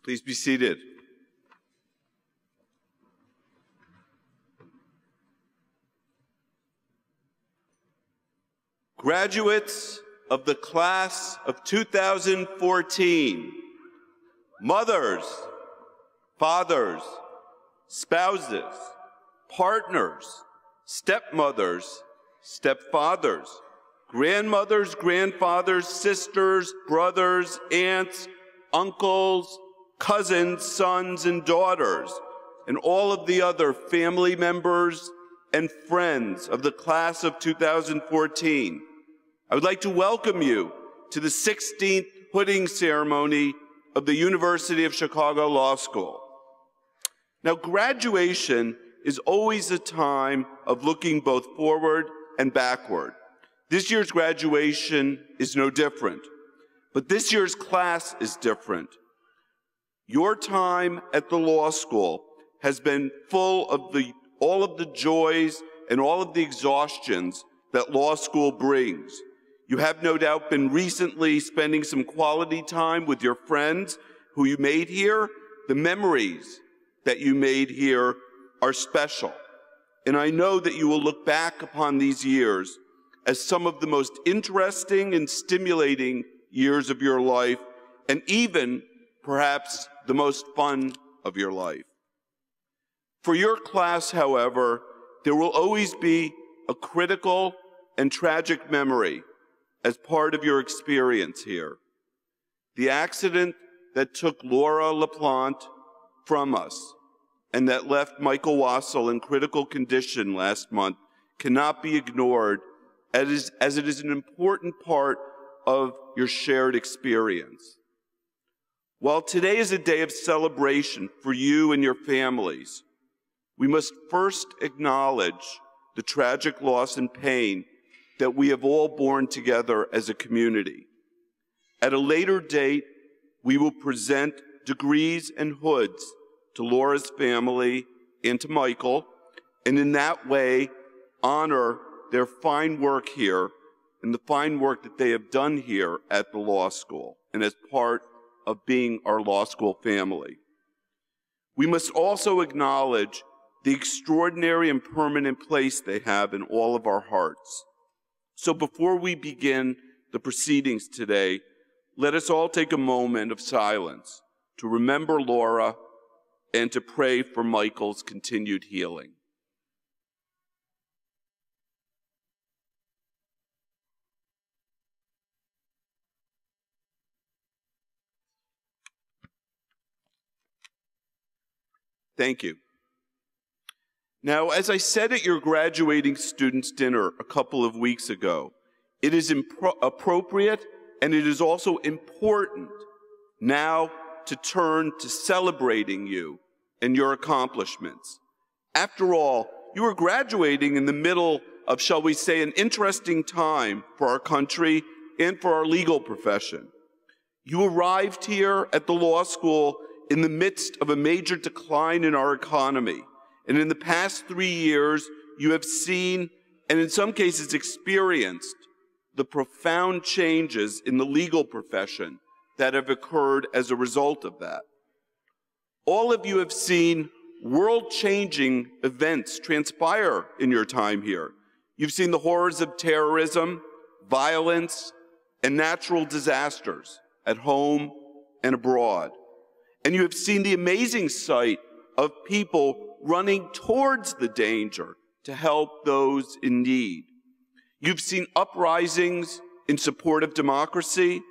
Please be seated. Graduates of the class of 2014, mothers, fathers, spouses, partners, stepmothers, stepfathers, grandmothers, grandfathers, sisters, brothers, aunts, uncles, cousins, sons, and daughters, and all of the other family members and friends of the class of 2014. I would like to welcome you to the 16th hooding ceremony of the University of Chicago Law School. Now, graduation is always a time of looking both forward and backward. This year's graduation is no different, but this year's class is different. Your time at the law school has been full of all of the joys and all of the exhaustions that law school brings. You have no doubt been recently spending some quality time with your friends who you made here. The memories that you made here are special. And I know that you will look back upon these years as some of the most interesting and stimulating years of your life, and even perhaps the most fun of your life. For your class, however, there will always be a critical and tragic memory as part of your experience here. The accident that took Laura LaPlante from us and that left Michael Wassel in critical condition last month cannot be ignored, as it is an important part of your shared experience. While today is a day of celebration for you and your families, we must first acknowledge the tragic loss and pain that we have all borne together as a community. At a later date, we will present degrees and hoods to Laura's family and to Michael, and in that way honor their fine work here and the fine work that they have done here at the law school and as part of being our law school family. We must also acknowledge the extraordinary and permanent place they have in all of our hearts. So before we begin the proceedings today, let us all take a moment of silence to remember Laura and to pray for Michael's continued healing. Thank you. Now, as I said at your graduating students' dinner a couple of weeks ago, it is appropriate and it is also important now to turn to celebrating you and your accomplishments. After all, you are graduating in the middle of, shall we say, an interesting time for our country and for our legal profession. You arrived here at the law school in the midst of a major decline in our economy. And in the past 3 years, you have seen, and in some cases experienced, the profound changes in the legal profession that have occurred as a result of that. All of you have seen world-changing events transpire in your time here. You've seen the horrors of terrorism, violence, and natural disasters at home and abroad. And you have seen the amazing sight of people running towards the danger to help those in need. You've seen uprisings in support of democracy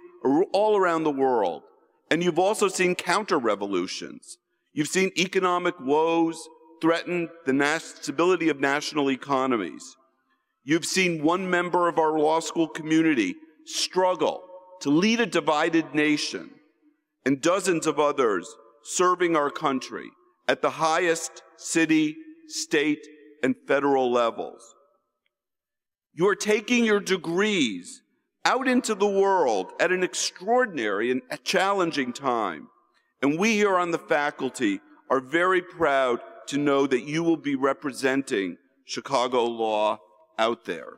all around the world, and you've also seen counter-revolutions. You've seen economic woes threaten the stability of national economies. You've seen one member of our law school community struggle to lead a divided nation, and dozens of others serving our country at the highest city, state, and federal levels. You are taking your degrees out into the world at an extraordinary and challenging time. And we here on the faculty are very proud to know that you will be representing Chicago law out there.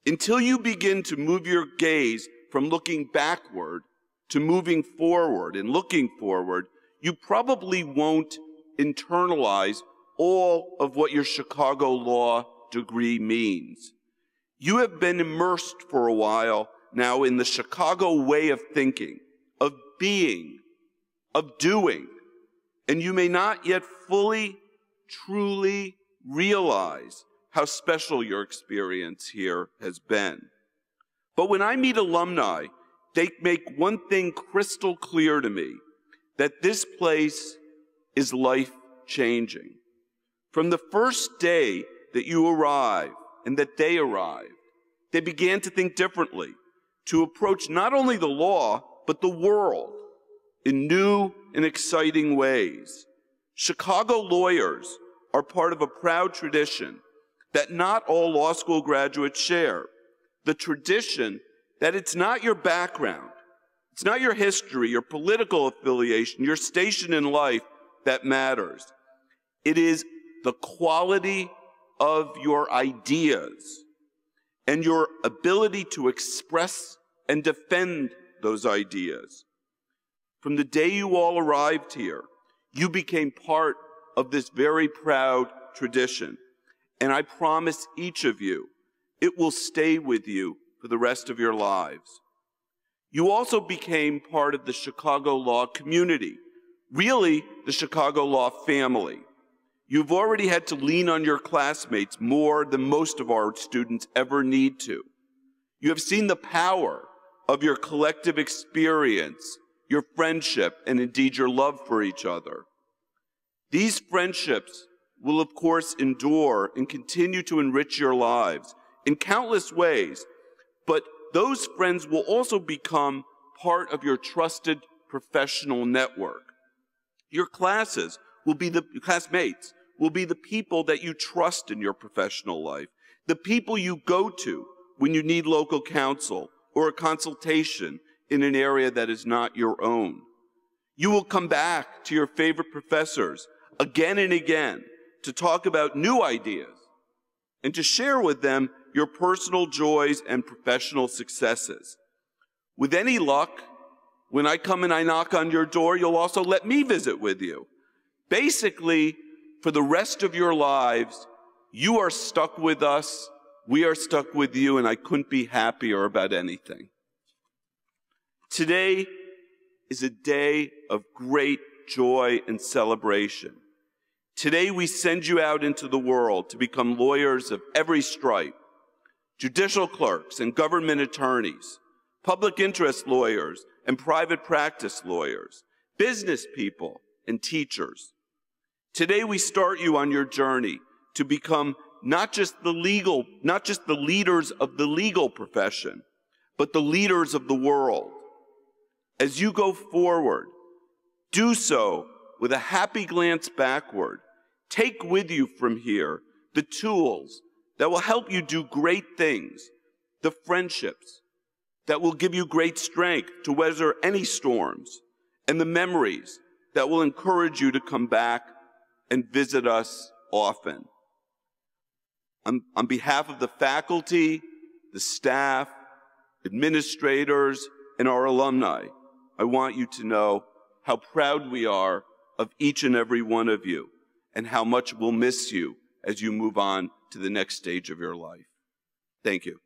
Until you begin to move your gaze from looking backward to moving forward and looking forward, you probably won't internalize all of what your Chicago law degree means. You have been immersed for a while now in the Chicago way of thinking, of being, of doing, and you may not yet fully, truly realize how special your experience here has been. But when I meet alumni, they make one thing crystal clear to me, that this place is life-changing. From the first day that you arrive and that they arrived, they began to think differently, to approach not only the law, but the world in new and exciting ways. Chicago lawyers are part of a proud tradition that not all law school graduates share. The tradition that it's not your background, it's not your history, your political affiliation, your station in life that matters. It is the quality of your ideas and your ability to express and defend those ideas. From the day you all arrived here, you became part of this very proud tradition. And I promise each of you, it will stay with you for the rest of your lives. You also became part of the Chicago law community, really the Chicago law family. You've already had to lean on your classmates more than most of our students ever need to. You have seen the power of your collective experience, your friendship, and indeed your love for each other. These friendships will, of course, endure and continue to enrich your lives in countless ways, but those friends will also become part of your trusted professional network. Your classmates will be the people that you trust in your professional life, the people you go to when you need local counsel or a consultation in an area that is not your own. You will come back to your favorite professors again and again to talk about new ideas and to share with them your personal joys and professional successes. With any luck, when I come and I knock on your door, you'll also let me visit with you. Basically, for the rest of your lives, you are stuck with us, we are stuck with you, and I couldn't be happier about anything. Today is a day of great joy and celebration. Today we send you out into the world to become lawyers of every stripe, judicial clerks and government attorneys, public interest lawyers and private practice lawyers, business people and teachers. Today we start you on your journey to become not just the leaders of the legal profession, but the leaders of the world. As you go forward, do so with a happy glance backward. Take with you from here the tools that will help you do great things, the friendships that will give you great strength to weather any storms, and the memories that will encourage you to come back and visit us often. On behalf of the faculty, the staff, administrators, and our alumni, I want you to know how proud we are of each and every one of you and how much we'll miss you as you move on to the next stage of your life. Thank you.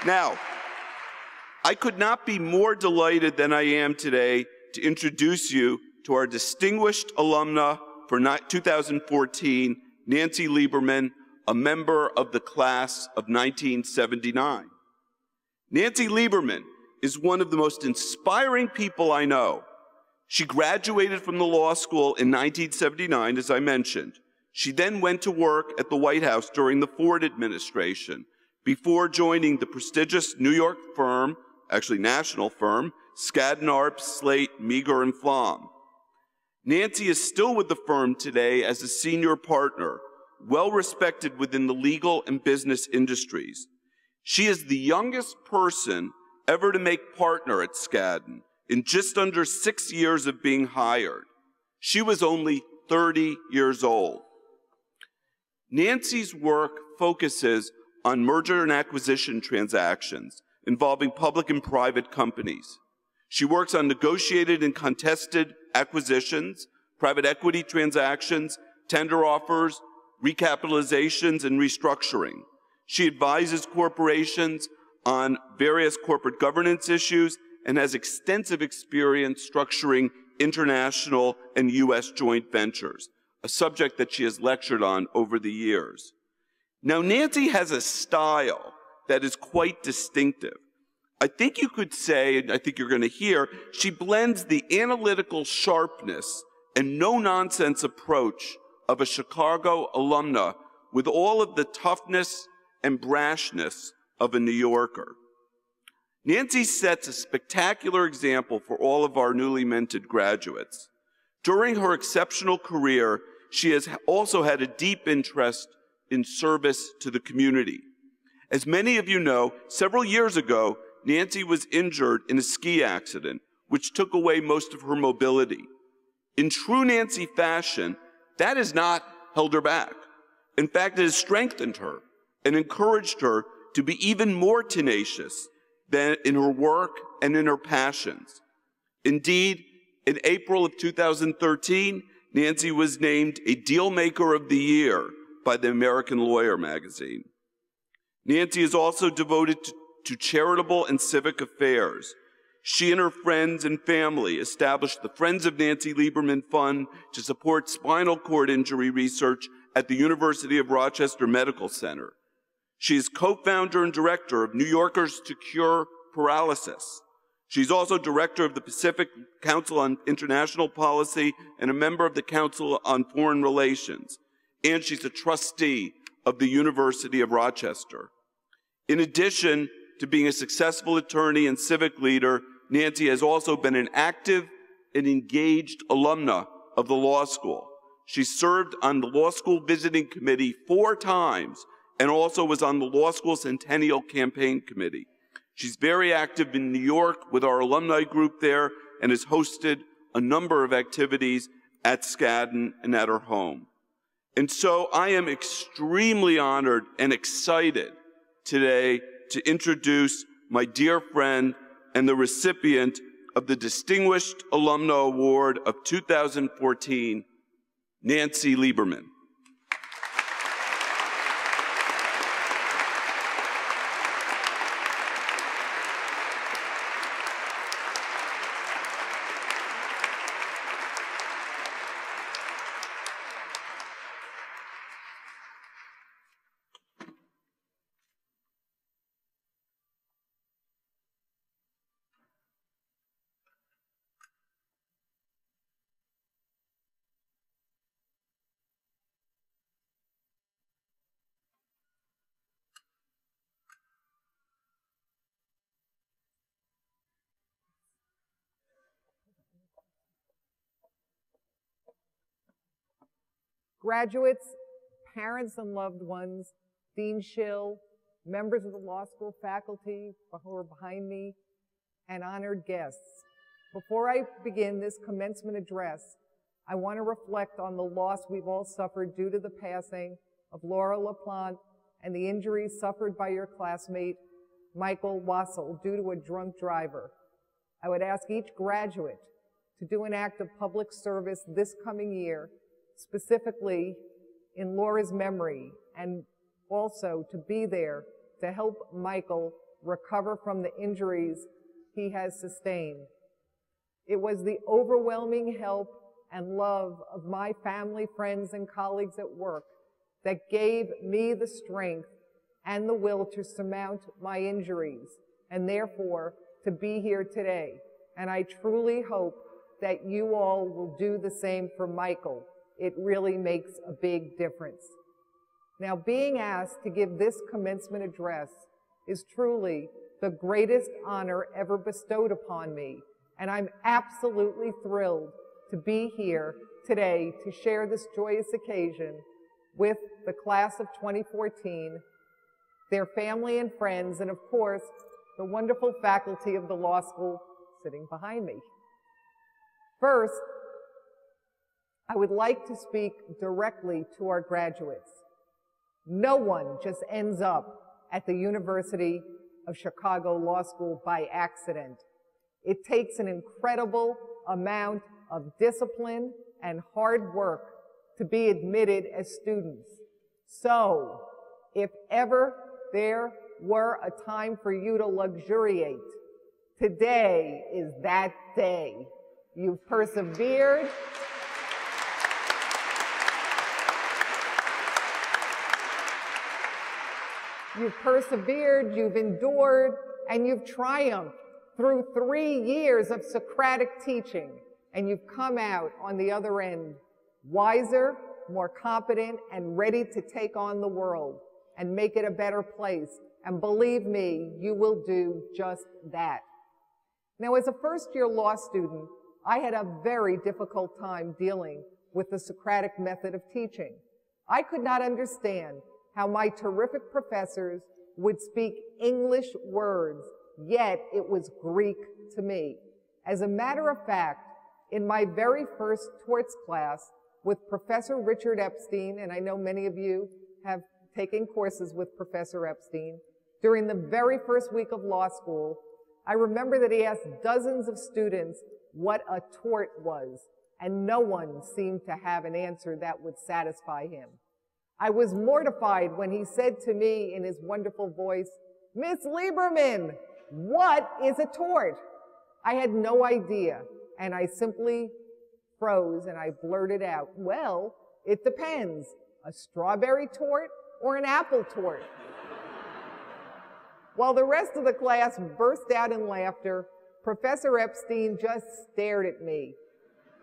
Now, I could not be more delighted than I am today to introduce you to our distinguished alumna for 2014, Nancy Lieberman, a member of the class of 1979. Nancy Lieberman is one of the most inspiring people I know. She graduated from the law school in 1979, as I mentioned. She then went to work at the White House during the Ford administration before joining the prestigious New York firm, actually national firm, Skadden Arps, Slate, Meagher, and Flom. Nancy is still with the firm today as a senior partner, well respected within the legal and business industries. She is the youngest person ever to make partner at Skadden in just under 6 years of being hired. She was only 30 years old. Nancy's work focuses on merger and acquisition transactions involving public and private companies. She works on negotiated and contested acquisitions, private equity transactions, tender offers, recapitalizations, and restructuring. She advises corporations on various corporate governance issues and has extensive experience structuring international and U.S. joint ventures, a subject that she has lectured on over the years. Now, Nancy has a style that is quite distinctive. I think you could say, and I think you're going to hear, she blends the analytical sharpness and no-nonsense approach of a Chicago alumna with all of the toughness and brashness of a New Yorker. Nancy sets a spectacular example for all of our newly minted graduates. During her exceptional career, she has also had a deep interest in service to the community. As many of you know, several years ago, Nancy was injured in a ski accident, which took away most of her mobility. In true Nancy fashion, that has not held her back. In fact, it has strengthened her and encouraged her to be even more tenacious than in her work and in her passions. Indeed, in April of 2013, Nancy was named a Deal Maker of the Year by the American Lawyer magazine. Nancy is also devoted to charitable and civic affairs. She and her friends and family established the Friends of Nancy Lieberman Fund to support spinal cord injury research at the University of Rochester Medical Center. She is co-founder and director of New Yorkers to Cure Paralysis. She's also director of the Pacific Council on International Policy and a member of the Council on Foreign Relations. And she's a trustee of the University of Rochester. In addition to being a successful attorney and civic leader, Nancy has also been an active and engaged alumna of the law school. She served on the law school visiting committee 4 times and also was on the law school centennial campaign committee. She's very active in New York with our alumni group there and has hosted a number of activities at Skadden and at her home. And so I am extremely honored and excited today to introduce my dear friend and the recipient of the Distinguished Alumna Award of 2014, Nancy Lieberman. Graduates, parents and loved ones, Dean Schill, members of the law school faculty who are behind me, and honored guests. Before I begin this commencement address, I want to reflect on the loss we've all suffered due to the passing of Laura LaPlante and the injuries suffered by your classmate, Michael Wassel, due to a drunk driver. I would ask each graduate to do an act of public service this coming year, specifically in Laura's memory, and also to be there to help Michael recover from the injuries he has sustained. It was the overwhelming help and love of my family, friends, and colleagues at work that gave me the strength and the will to surmount my injuries, and therefore to be here today. And I truly hope that you all will do the same for Michael. It really makes a big difference. Now, being asked to give this commencement address is truly the greatest honor ever bestowed upon me, and I'm absolutely thrilled to be here today to share this joyous occasion with the class of 2014, their family and friends, and of course, the wonderful faculty of the law school sitting behind me. First, I would like to speak directly to our graduates. No one just ends up at the University of Chicago Law School by accident. It takes an incredible amount of discipline and hard work to be admitted as students. So, if ever there were a time for you to luxuriate, today is that day. You've persevered. You've persevered, you've endured, and you've triumphed through 3 years of Socratic teaching, and you've come out on the other end wiser, more competent, and ready to take on the world and make it a better place. And believe me, you will do just that. Now, as a first-year law student, I had a very difficult time dealing with the Socratic method of teaching. I could not understand how my terrific professors would speak English words, yet it was Greek to me. As a matter of fact, in my very first torts class with Professor Richard Epstein, and I know many of you have taken courses with Professor Epstein, during the very first week of law school, I remember that he asked dozens of students what a tort was, and no one seemed to have an answer that would satisfy him. I was mortified when he said to me in his wonderful voice, "Miss Lieberman, what is a tort?" I had no idea, and I simply froze and I blurted out, "Well, it depends. A strawberry tort or an apple tort?" While the rest of the class burst out in laughter, Professor Epstein just stared at me.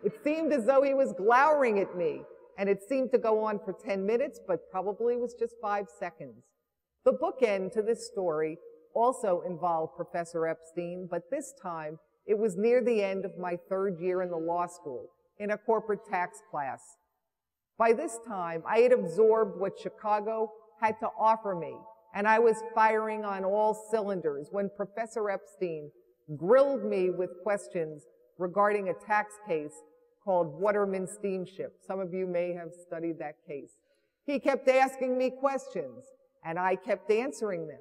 It seemed as though he was glowering at me, and it seemed to go on for 10 minutes, but probably was just 5 seconds. The bookend to this story also involved Professor Epstein, but this time it was near the end of my 3rd year in the law school, in a corporate tax class. By this time, I had absorbed what Chicago had to offer me, and I was firing on all cylinders when Professor Epstein grilled me with questions regarding a tax case called Waterman Steamship. Some of you may have studied that case. He kept asking me questions, and I kept answering them.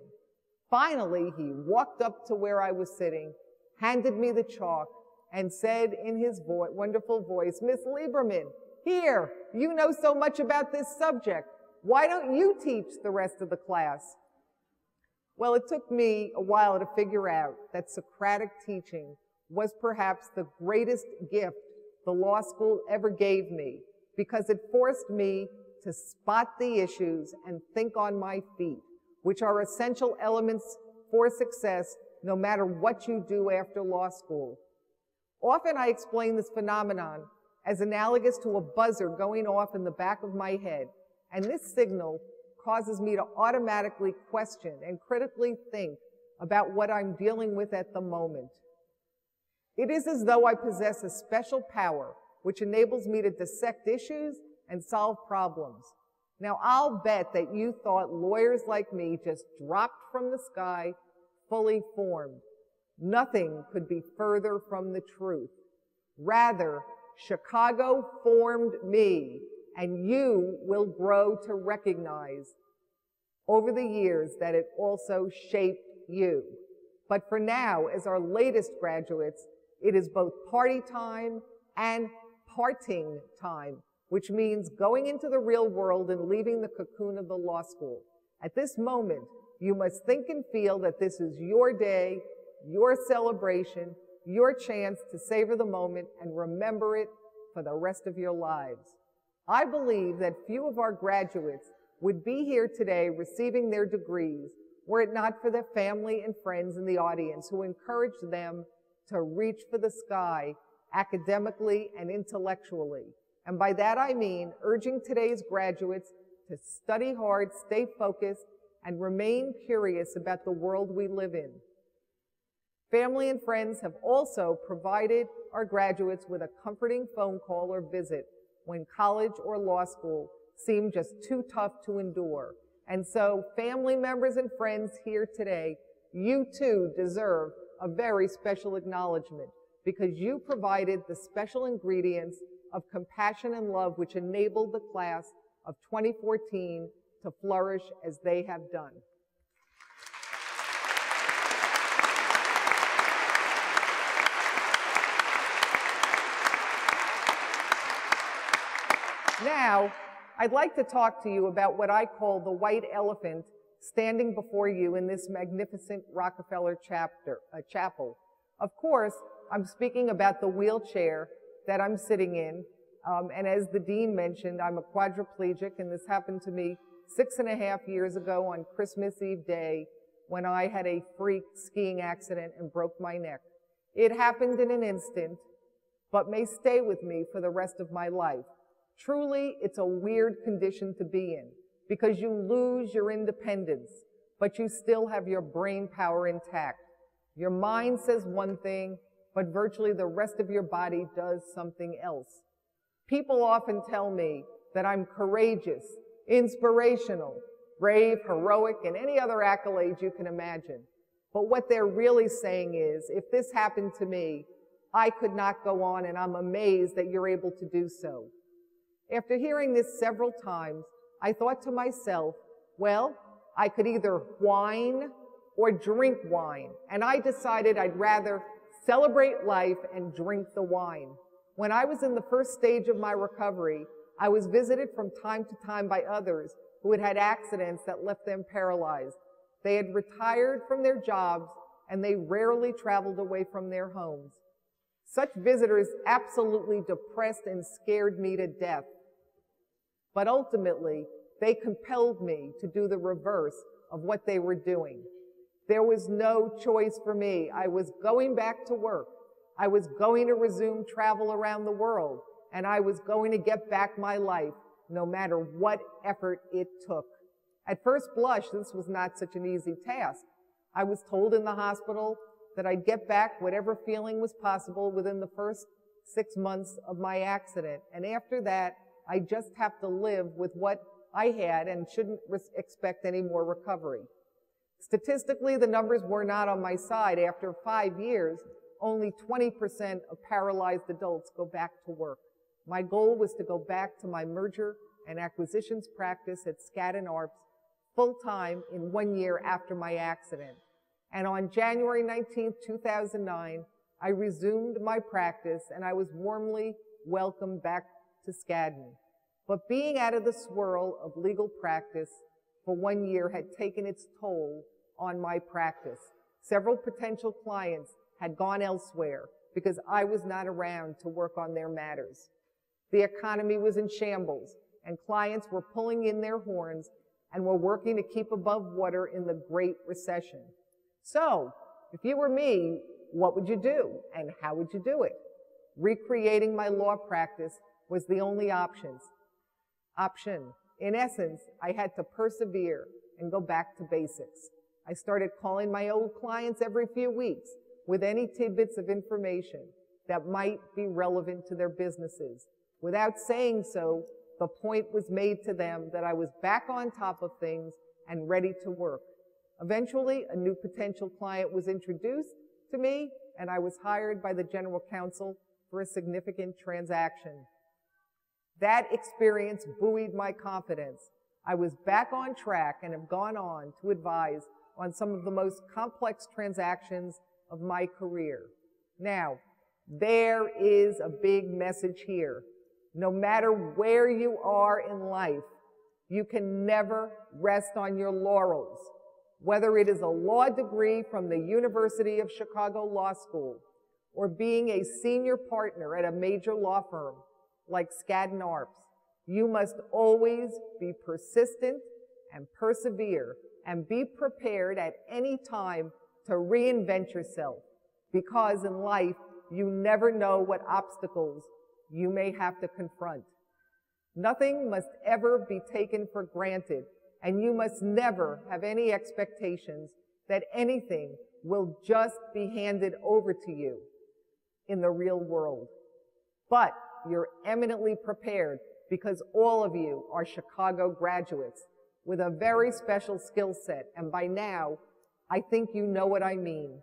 Finally, he walked up to where I was sitting, handed me the chalk, and said in his wonderful voice, "Miss Lieberman, here, you know so much about this subject. Why don't you teach the rest of the class?" Well, it took me a while to figure out that Socratic teaching was perhaps the greatest gift the law school ever gave me, because it forced me to spot the issues and think on my feet, which are essential elements for success no matter what you do after law school. Often I explain this phenomenon as analogous to a buzzer going off in the back of my head, and this signal causes me to automatically question and critically think about what I'm dealing with at the moment. It is as though I possess a special power which enables me to dissect issues and solve problems. Now, I'll bet that you thought lawyers like me just dropped from the sky, fully formed. Nothing could be further from the truth. Rather, Chicago formed me, and you will grow to recognize over the years that it also shaped you. But for now, as our latest graduates, it is both party time and parting time, which means going into the real world and leaving the cocoon of the law school. At this moment, you must think and feel that this is your day, your celebration, your chance to savor the moment and remember it for the rest of your lives. I believe that few of our graduates would be here today receiving their degrees were it not for their family and friends in the audience who encouraged them to reach for the sky academically and intellectually. And by that I mean urging today's graduates to study hard, stay focused, and remain curious about the world we live in. Family and friends have also provided our graduates with a comforting phone call or visit when college or law school seemed just too tough to endure. And so, family members and friends here today, you too deserve a very special acknowledgement because you provided the special ingredients of compassion and love which enabled the class of 2014 to to flourish as they have done. Now, I'd like to talk to you about what I call the white elephant standing before you in this magnificent Rockefeller chapel. Of course, I'm speaking about the wheelchair that I'm sitting in. And as the dean mentioned, I'm a quadriplegic, and this happened to me 6.5 years ago on Christmas Eve day when I had a freak skiing accident and broke my neck. It happened in an instant, but may stay with me for the rest of my life. Truly, it's a weird condition to be in because you lose your independence, but you still have your brain power intact. Your mind says one thing, but virtually the rest of your body does something else. People often tell me that I'm courageous, inspirational, brave, heroic, and any other accolades you can imagine. But what they're really saying is, if this happened to me, I could not go on, and I'm amazed that you're able to do so. After hearing this several times, I thought to myself, well, I could either whine or drink wine, and I decided I'd rather celebrate life and drink the wine. When I was in the first stage of my recovery, I was visited from time to time by others who had had accidents that left them paralyzed. They had retired from their jobs, and they rarely traveled away from their homes. Such visitors absolutely depressed and scared me to death. But ultimately, they compelled me to do the reverse of what they were doing. There was no choice for me. I was going back to work. I was going to resume travel around the world, and I was going to get back my life, no matter what effort it took. At first blush, this was not such an easy task. I was told in the hospital that I'd get back whatever feeling was possible within the first 6 months of my accident, and after that, I just have to live with what I had and shouldn't expect any more recovery. Statistically, the numbers were not on my side. After 5 years, only 20% of paralyzed adults go back to work. My goal was to go back to my merger and acquisitions practice at Skadden Arps full-time in 1 year after my accident. And on January 19, 2009, I resumed my practice, and I was warmly welcomed back to Skadden. But being out of the swirl of legal practice for 1 year had taken its toll on my practice. Several potential clients had gone elsewhere because I was not around to work on their matters. The economy was in shambles, and clients were pulling in their horns and were working to keep above water in the Great Recession. So, if you were me, what would you do, and how would you do it? Recreating my law practice was the only option. In essence, I had to persevere and go back to basics. I started calling my old clients every few weeks with any tidbits of information that might be relevant to their businesses. Without saying so, the point was made to them that I was back on top of things and ready to work. Eventually, a new potential client was introduced to me, and I was hired by the general counsel for a significant transaction. That experience buoyed my confidence. I was back on track and have gone on to advise on some of the most complex transactions of my career. Now, there is a big message here. No matter where you are in life, you can never rest on your laurels. Whether it is a law degree from the University of Chicago Law School or being a senior partner at a major law firm like Skadden Arps, you must always be persistent and persevere and be prepared at any time to reinvent yourself, because in life, you never know what obstacles you may have to confront. Nothing must ever be taken for granted, and you must never have any expectations that anything will just be handed over to you in the real world. But you're eminently prepared because all of you are Chicago graduates with a very special skill set, and by now, I think you know what I mean.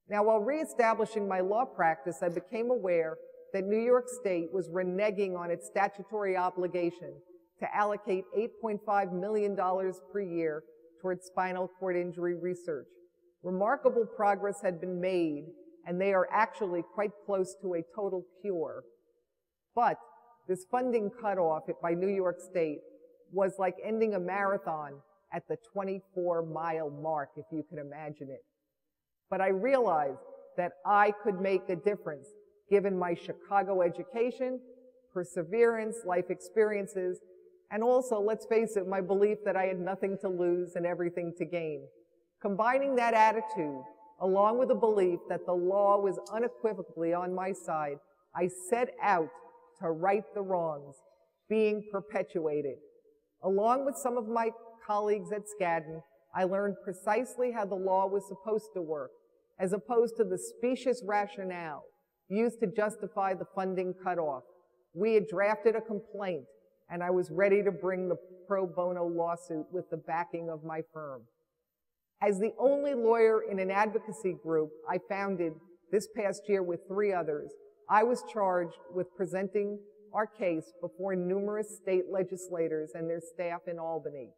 Now, while reestablishing my law practice, I became aware that New York State was reneging on its statutory obligation to allocate $8.5 million per year towards spinal cord injury research. Remarkable progress had been made, and they are actually quite close to a total cure. But this funding cutoff by New York State was like ending a marathon at the 24-mile mark, if you can imagine it. But I realized that I could make a difference given my Chicago education, perseverance, life experiences, and also, let's face it, my belief that I had nothing to lose and everything to gain. Combining that attitude, along with the belief that the law was unequivocally on my side, I set out to right the wrongs being perpetuated. Along with some of my colleagues at Skadden, I learned precisely how the law was supposed to work, as opposed to the specious rationale used to justify the funding cutoff. We had drafted a complaint, and I was ready to bring the pro bono lawsuit with the backing of my firm. As the only lawyer in an advocacy group I founded this past year with 3 others, I was charged with presenting our case before numerous state legislators and their staff in Albany.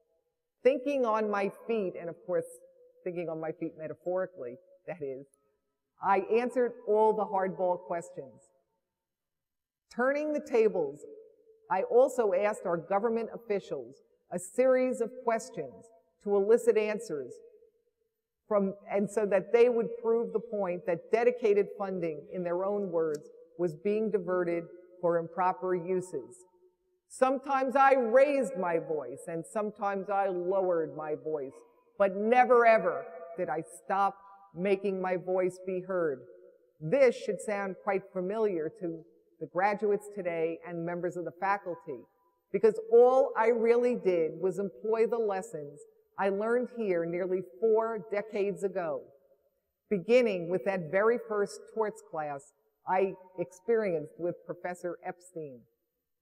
Thinking on my feet, and of course, thinking on my feet metaphorically, that is, I answered all the hardball questions. Turning the tables, I also asked our government officials a series of questions to elicit answers and so that they would prove the point that dedicated funding, in their own words, was being diverted for improper uses. Sometimes I raised my voice and sometimes I lowered my voice, but never ever did I stop making my voice be heard. This should sound quite familiar to the graduates today and members of the faculty, because all I really did was employ the lessons I learned here nearly 4 decades ago, beginning with that very first torts class I experienced with Professor Epstein.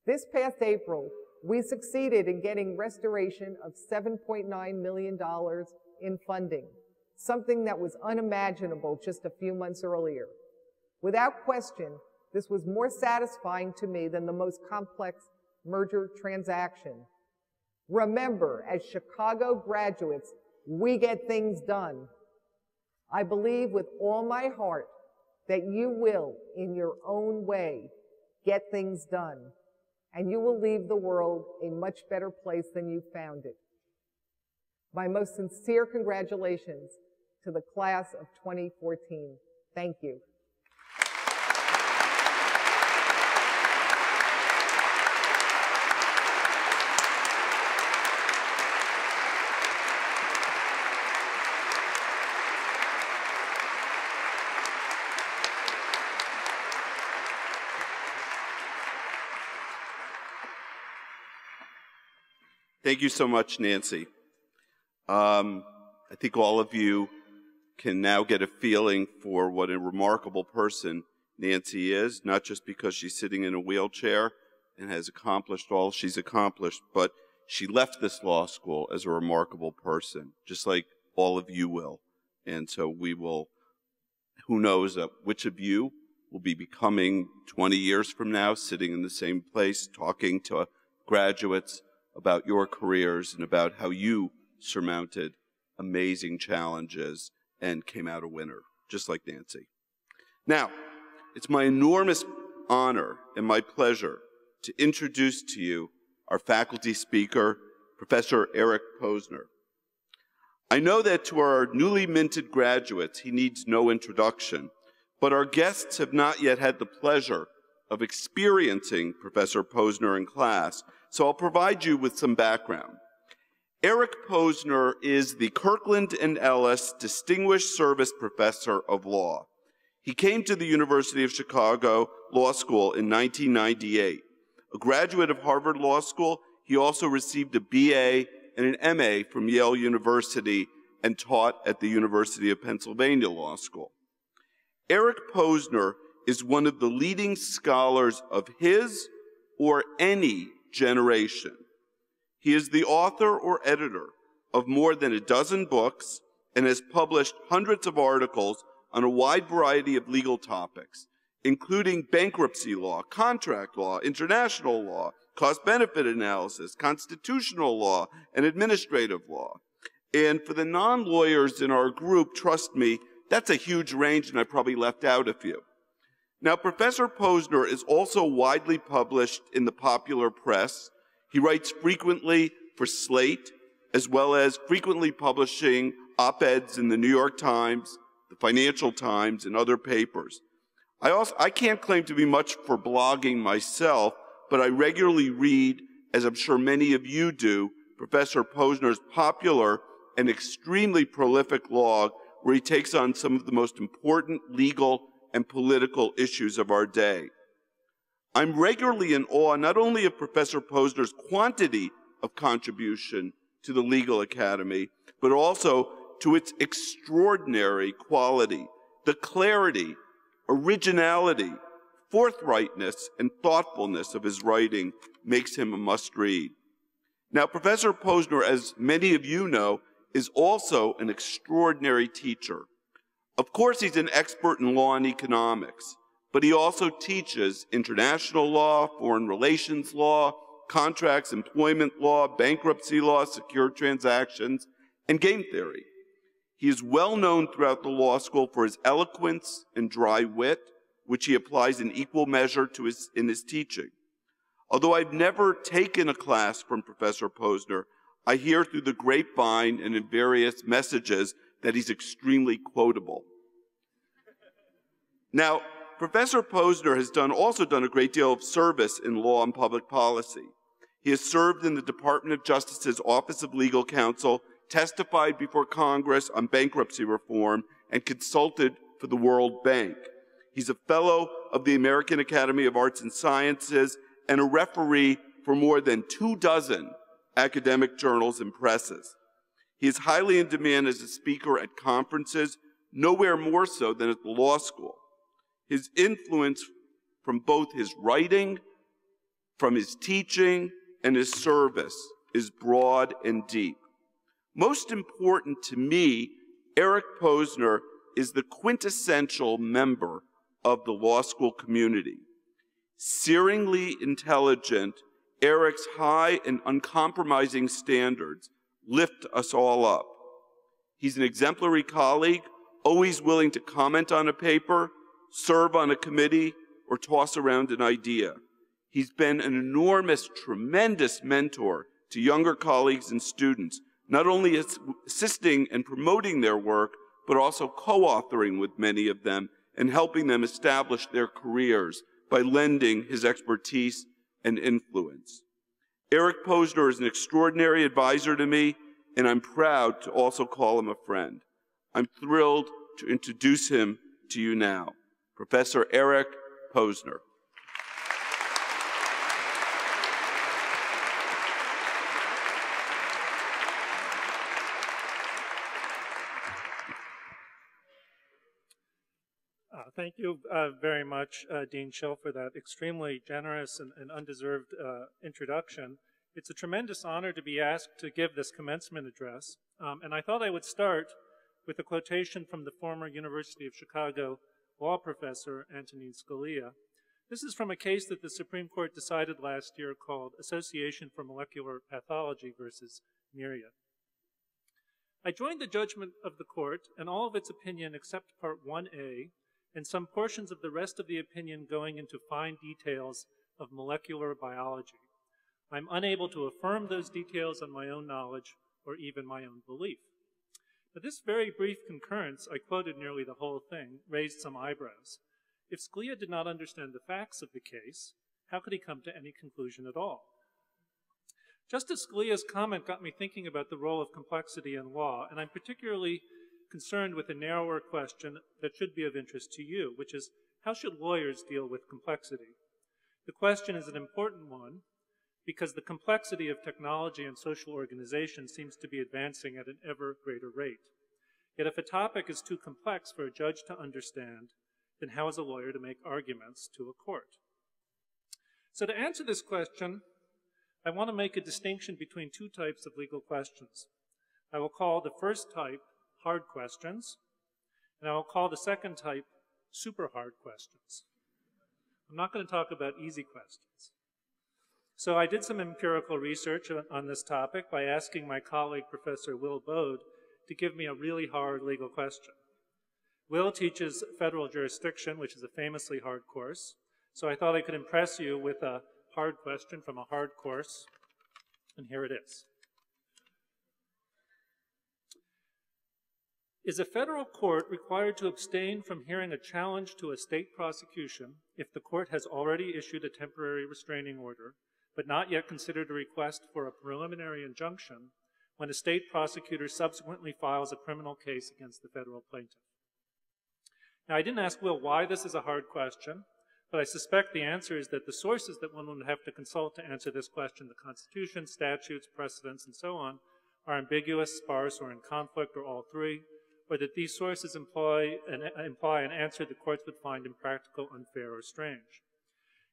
This past April, we succeeded in getting restoration of $7.9 million in funding, something that was unimaginable just a few months earlier. Without question, this was more satisfying to me than the most complex merger transaction. Remember, as Chicago graduates, we get things done. I believe with all my heart that you will, in your own way, get things done, and you will leave the world a much better place than you found it. My most sincere congratulations to the class of 2014. Thank you. Thank you so much, Nancy. I think all of you can now get a feeling for what a remarkable person Nancy is, not just because she's sitting in a wheelchair and has accomplished all she's accomplished, but she left this law school as a remarkable person, just like all of you will. And so we will, who knows which of you will be becoming 20 years from now, sitting in the same place, talking to graduates about your careers and about how you surmounted amazing challenges and came out a winner, just like Nancy. Now, it's my enormous honor and my pleasure to introduce to you our faculty speaker, Professor Eric Posner. I know that to our newly minted graduates, he needs no introduction, but our guests have not yet had the pleasure of experiencing Professor Posner in class, so I'll provide you with some background. Eric Posner is the Kirkland and Ellis Distinguished Service Professor of Law. He came to the University of Chicago Law School in 1998. A graduate of Harvard Law School, he also received a BA and an MA from Yale University and taught at the University of Pennsylvania Law School. Eric Posner is one of the leading scholars of his or any generation. He is the author or editor of more than a dozen books and has published hundreds of articles on a wide variety of legal topics, including bankruptcy law, contract law, international law, cost-benefit analysis, constitutional law, and administrative law. And for the non-lawyers in our group, trust me, that's a huge range, and I probably left out a few. Now, Professor Posner is also widely published in the popular press. He writes frequently for Slate, as well as frequently publishing op-eds in the New York Times, the Financial Times, and other papers. I can't claim to be much for blogging myself, but I regularly read, as I'm sure many of you do, Professor Posner's popular and extremely prolific blog, where he takes on some of the most important legal and political issues of our day. I'm regularly in awe not only of Professor Posner's quantity of contribution to the legal academy, but also to its extraordinary quality, the clarity, originality, forthrightness, and thoughtfulness of his writing makes him a must-read. Now, Professor Posner, as many of you know, is also an extraordinary teacher. Of course, he's an expert in law and economics, but he also teaches international law, foreign relations law, contracts, employment law, bankruptcy law, secure transactions, and game theory. He is well known throughout the law school for his eloquence and dry wit, which he applies in equal measure in his teaching. Although I've never taken a class from Professor Posner, I hear through the grapevine and in various messages that he's extremely quotable. Now, Professor Posner has also done a great deal of service in law and public policy. He has served in the Department of Justice's Office of Legal Counsel, testified before Congress on bankruptcy reform, and consulted for the World Bank. He's a fellow of the American Academy of Arts and Sciences and a referee for more than 24 academic journals and presses. He is highly in demand as a speaker at conferences, nowhere more so than at the law school. His influence from both his writing, from his teaching, and his service is broad and deep. Most important to me, Eric Posner is the quintessential member of the law school community. Searingly intelligent, Eric's high and uncompromising standards lift us all up. He's an exemplary colleague, always willing to comment on a paper, serve on a committee, or toss around an idea. He's been an enormous, tremendous mentor to younger colleagues and students, not only assisting and promoting their work, but also co-authoring with many of them and helping them establish their careers by lending his expertise and influence. Eric Posner is an extraordinary advisor to me, and I'm proud to also call him a friend. I'm thrilled to introduce him to you now, Professor Eric Posner. Thank you very much, Dean Schill, for that extremely generous and undeserved introduction. It's a tremendous honor to be asked to give this commencement address, and I thought I would start with a quotation from the former University of Chicago law professor, Antonin Scalia. This is from a case that the Supreme Court decided last year called Association for Molecular Pathology versus Myriad. I joined the judgment of the court and all of its opinion except Part 1A, and some portions of the rest of the opinion going into fine details of molecular biology. I'm unable to affirm those details on my own knowledge or even my own belief. But this very brief concurrence, I quoted nearly the whole thing, raised some eyebrows. If Scalia did not understand the facts of the case, how could he come to any conclusion at all? Justice Scalia's comment got me thinking about the role of complexity in law, and I'm particularly concerned with a narrower question that should be of interest to you, which is, how should lawyers deal with complexity? The question is an important one because the complexity of technology and social organization seems to be advancing at an ever greater rate. Yet if a topic is too complex for a judge to understand, then how is a lawyer to make arguments to a court? So to answer this question, I want to make a distinction between two types of legal questions. I will call the first type hard questions, and I will call the second type super hard questions. I'm not going to talk about easy questions. So I did some empirical research on this topic by asking my colleague, Professor Will Bode, to give me a really hard legal question. Will teaches federal jurisdiction, which is a famously hard course, so I thought I could impress you with a hard question from a hard course, and here it is. Is a federal court required to abstain from hearing a challenge to a state prosecution if the court has already issued a temporary restraining order, but not yet considered a request for a preliminary injunction when a state prosecutor subsequently files a criminal case against the federal plaintiff? Now, I didn't ask Will why this is a hard question, but I suspect the answer is that the sources that one would have to consult to answer this question, the Constitution, statutes, precedents, and so on, are ambiguous, sparse, or in conflict, or all three, or that these sources imply an answer the courts would find impractical, unfair, or strange.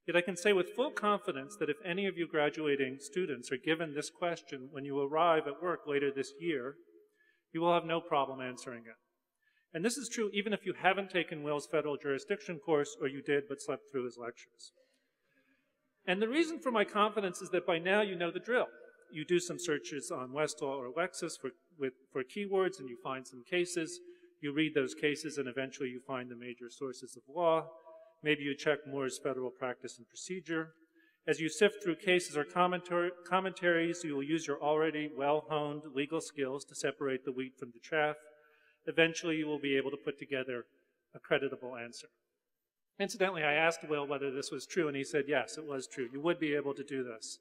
Yet I can say with full confidence that if any of you graduating students are given this question when you arrive at work later this year, you will have no problem answering it. And this is true even if you haven't taken Will's federal jurisdiction course, or you did but slept through his lectures. And the reason for my confidence is that by now you know the drill. You do some searches on Westlaw or Lexis for keywords, and you find some cases. You read those cases, and eventually you find the major sources of law. Maybe you check Moore's Federal Practice and Procedure. As you sift through cases or commentaries, you will use your already well-honed legal skills to separate the wheat from the chaff. Eventually, you will be able to put together a creditable answer. Incidentally, I asked Will whether this was true, and he said, yes, it was true. You would be able to do this.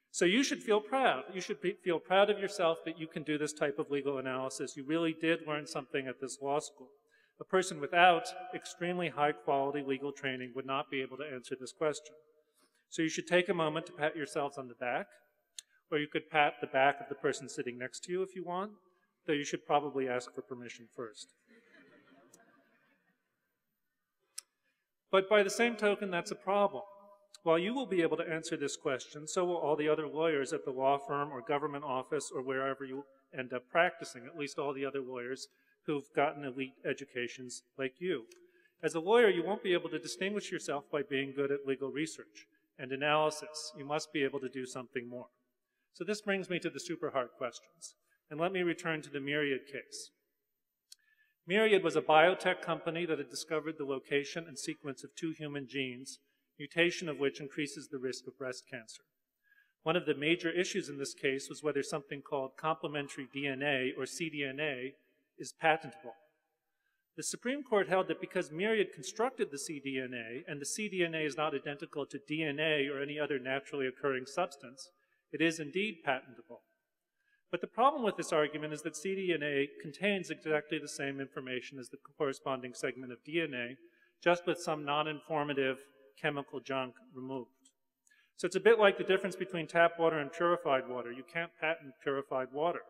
So you should feel proud. You should feel proud of yourself that you can do this type of legal analysis. You really did learn something at this law school. A person without extremely high-quality legal training would not be able to answer this question. So you should take a moment to pat yourselves on the back, or you could pat the back of the person sitting next to you if you want, though you should probably ask for permission first. But by the same token, that's a problem. While you will be able to answer this question, so will all the other lawyers at the law firm or government office or wherever you end up practicing, at least all the other lawyers who've gotten elite educations like you. As a lawyer, you won't be able to distinguish yourself by being good at legal research and analysis. You must be able to do something more. So this brings me to the super hard questions. And let me return to the Myriad case. Myriad was a biotech company that had discovered the location and sequence of 2 human genes, mutation of which increases the risk of breast cancer. One of the major issues in this case was whether something called complementary DNA, or cDNA, is patentable. The Supreme Court held that because Myriad constructed the cDNA, and the cDNA is not identical to DNA or any other naturally occurring substance, it is indeed patentable. But the problem with this argument is that cDNA contains exactly the same information as the corresponding segment of DNA, just with some non-informative chemical junk removed. So it's a bit like the difference between tap water and purified water. You can't patent purified water.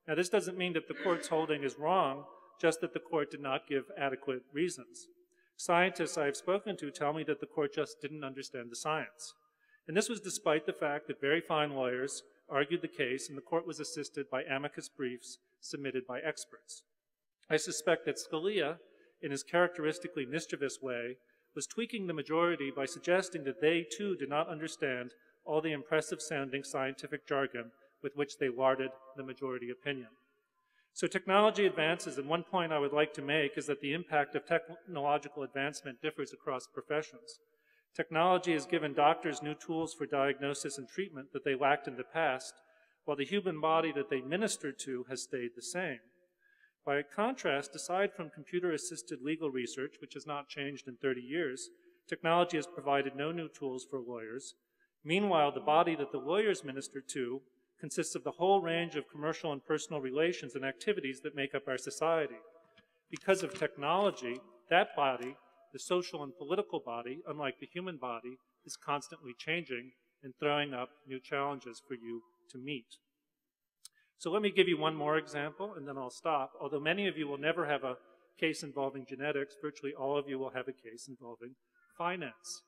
Now, this doesn't mean that the court's holding is wrong, just that the court did not give adequate reasons. Scientists I have spoken to tell me that the court just didn't understand the science. And this was despite the fact that very fine lawyers argued the case, and the court was assisted by amicus briefs submitted by experts. I suspect that Scalia, in his characteristically mischievous way, was tweaking the majority by suggesting that they, too, did not understand all the impressive-sounding scientific jargon with which they larded the majority opinion. So technology advances, and one point I would like to make is that the impact of technological advancement differs across professions. Technology has given doctors new tools for diagnosis and treatment that they lacked in the past, while the human body that they minister to has stayed the same. By contrast, aside from computer-assisted legal research, which has not changed in 30 years, technology has provided no new tools for lawyers. Meanwhile, the body that the lawyers minister to consists of the whole range of commercial and personal relations and activities that make up our society. Because of technology, that body, the social and political body, unlike the human body, is constantly changing and throwing up new challenges for you to meet. So let me give you one more example, and then I'll stop. Although many of you will never have a case involving genetics, virtually all of you will have a case involving finance.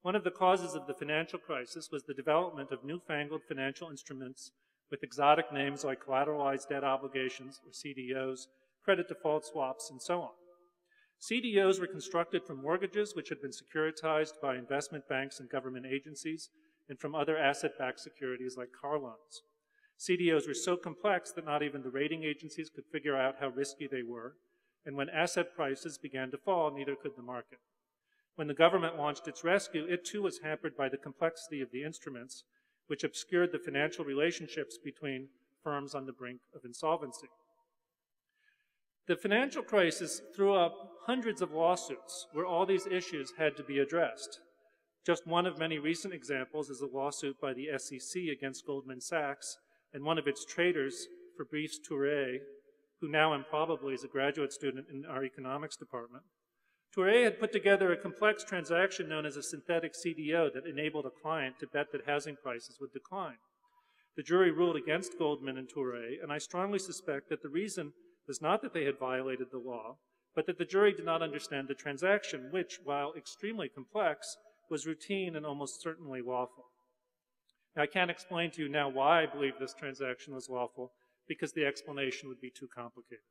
One of the causes of the financial crisis was the development of newfangled financial instruments with exotic names like collateralized debt obligations, or CDOs, credit default swaps, and so on. CDOs were constructed from mortgages which had been securitized by investment banks and government agencies and from other asset-backed securities like car loans. CDOs were so complex that not even the rating agencies could figure out how risky they were, and when asset prices began to fall, neither could the market. When the government launched its rescue, it too was hampered by the complexity of the instruments, which obscured the financial relationships between firms on the brink of insolvency. The financial crisis threw up hundreds of lawsuits where all these issues had to be addressed. Just one of many recent examples is a lawsuit by the SEC against Goldman Sachs and one of its traders, Fabrice Touré, who now improbably is a graduate student in our economics department. Touré had put together a complex transaction known as a synthetic CDO that enabled a client to bet that housing prices would decline. The jury ruled against Goldman and Touré, and I strongly suspect that the reason was not that they had violated the law, but that the jury did not understand the transaction, which, while extremely complex, was routine and almost certainly lawful. Now, I can't explain to you now why I believe this transaction was lawful, because the explanation would be too complicated.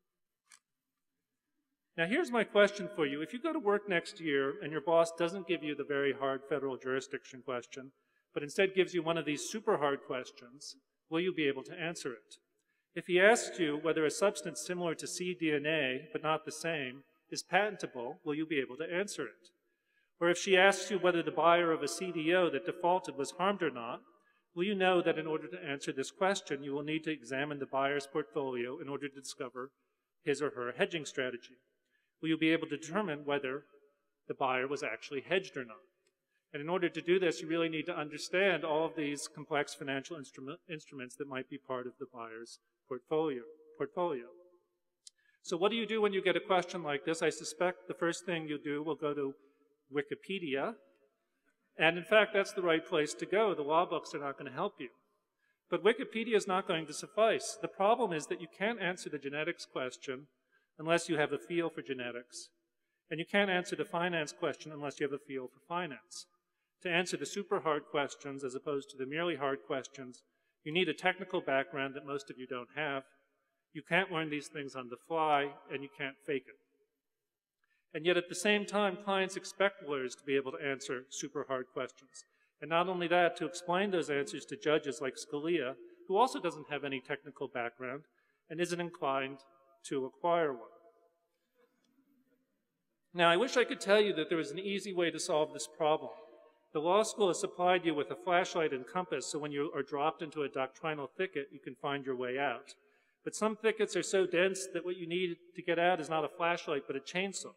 Now, here's my question for you. If you go to work next year and your boss doesn't give you the very hard federal jurisdiction question, but instead gives you one of these super hard questions, will you be able to answer it? If he asks you whether a substance similar to cDNA, but not the same, is patentable, will you be able to answer it? Or if she asks you whether the buyer of a CDO that defaulted was harmed or not, will you know that in order to answer this question, you will need to examine the buyer's portfolio in order to discover his or her hedging strategy? Will you be able to determine whether the buyer was actually hedged or not? And in order to do this, you really need to understand all of these complex financial instruments that might be part of the buyer's portfolio. So what do you do when you get a question like this? I suspect the first thing you'll do will go to Wikipedia. And in fact, that's the right place to go. The law books are not going to help you. But Wikipedia is not going to suffice. The problem is that you can't answer the genetics question unless you have a feel for genetics. And you can't answer the finance question unless you have a feel for finance. To answer the super hard questions as opposed to the merely hard questions, you need a technical background that most of you don't have. You can't learn these things on the fly, and you can't fake it. And yet at the same time, clients expect lawyers to be able to answer super hard questions. And not only that, to explain those answers to judges like Scalia, who also doesn't have any technical background and isn't inclined to acquire one. Now, I wish I could tell you that there was an easy way to solve this problem. The law school has supplied you with a flashlight and compass, so when you are dropped into a doctrinal thicket, you can find your way out. But some thickets are so dense that what you need to get out is not a flashlight, but a chainsaw.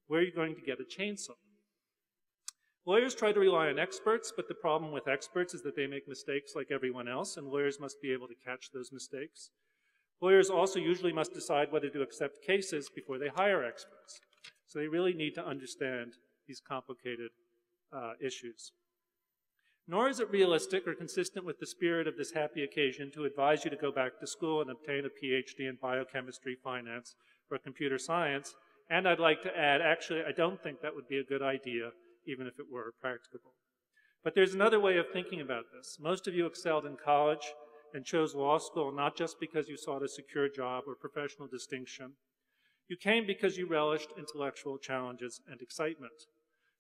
Where are you going to get a chainsaw? Lawyers try to rely on experts, but the problem with experts is that they make mistakes like everyone else, and lawyers must be able to catch those mistakes. Lawyers also usually must decide whether to accept cases before they hire experts. So they really need to understand these complicated issues. Nor is it realistic or consistent with the spirit of this happy occasion to advise you to go back to school and obtain a PhD in biochemistry, finance, or computer science. And I'd like to add, actually, I don't think that would be a good idea, even if it were practicable. But there's another way of thinking about this. Most of you excelled in college and chose law school not just because you sought a secure job or professional distinction. You came because you relished intellectual challenges and excitement.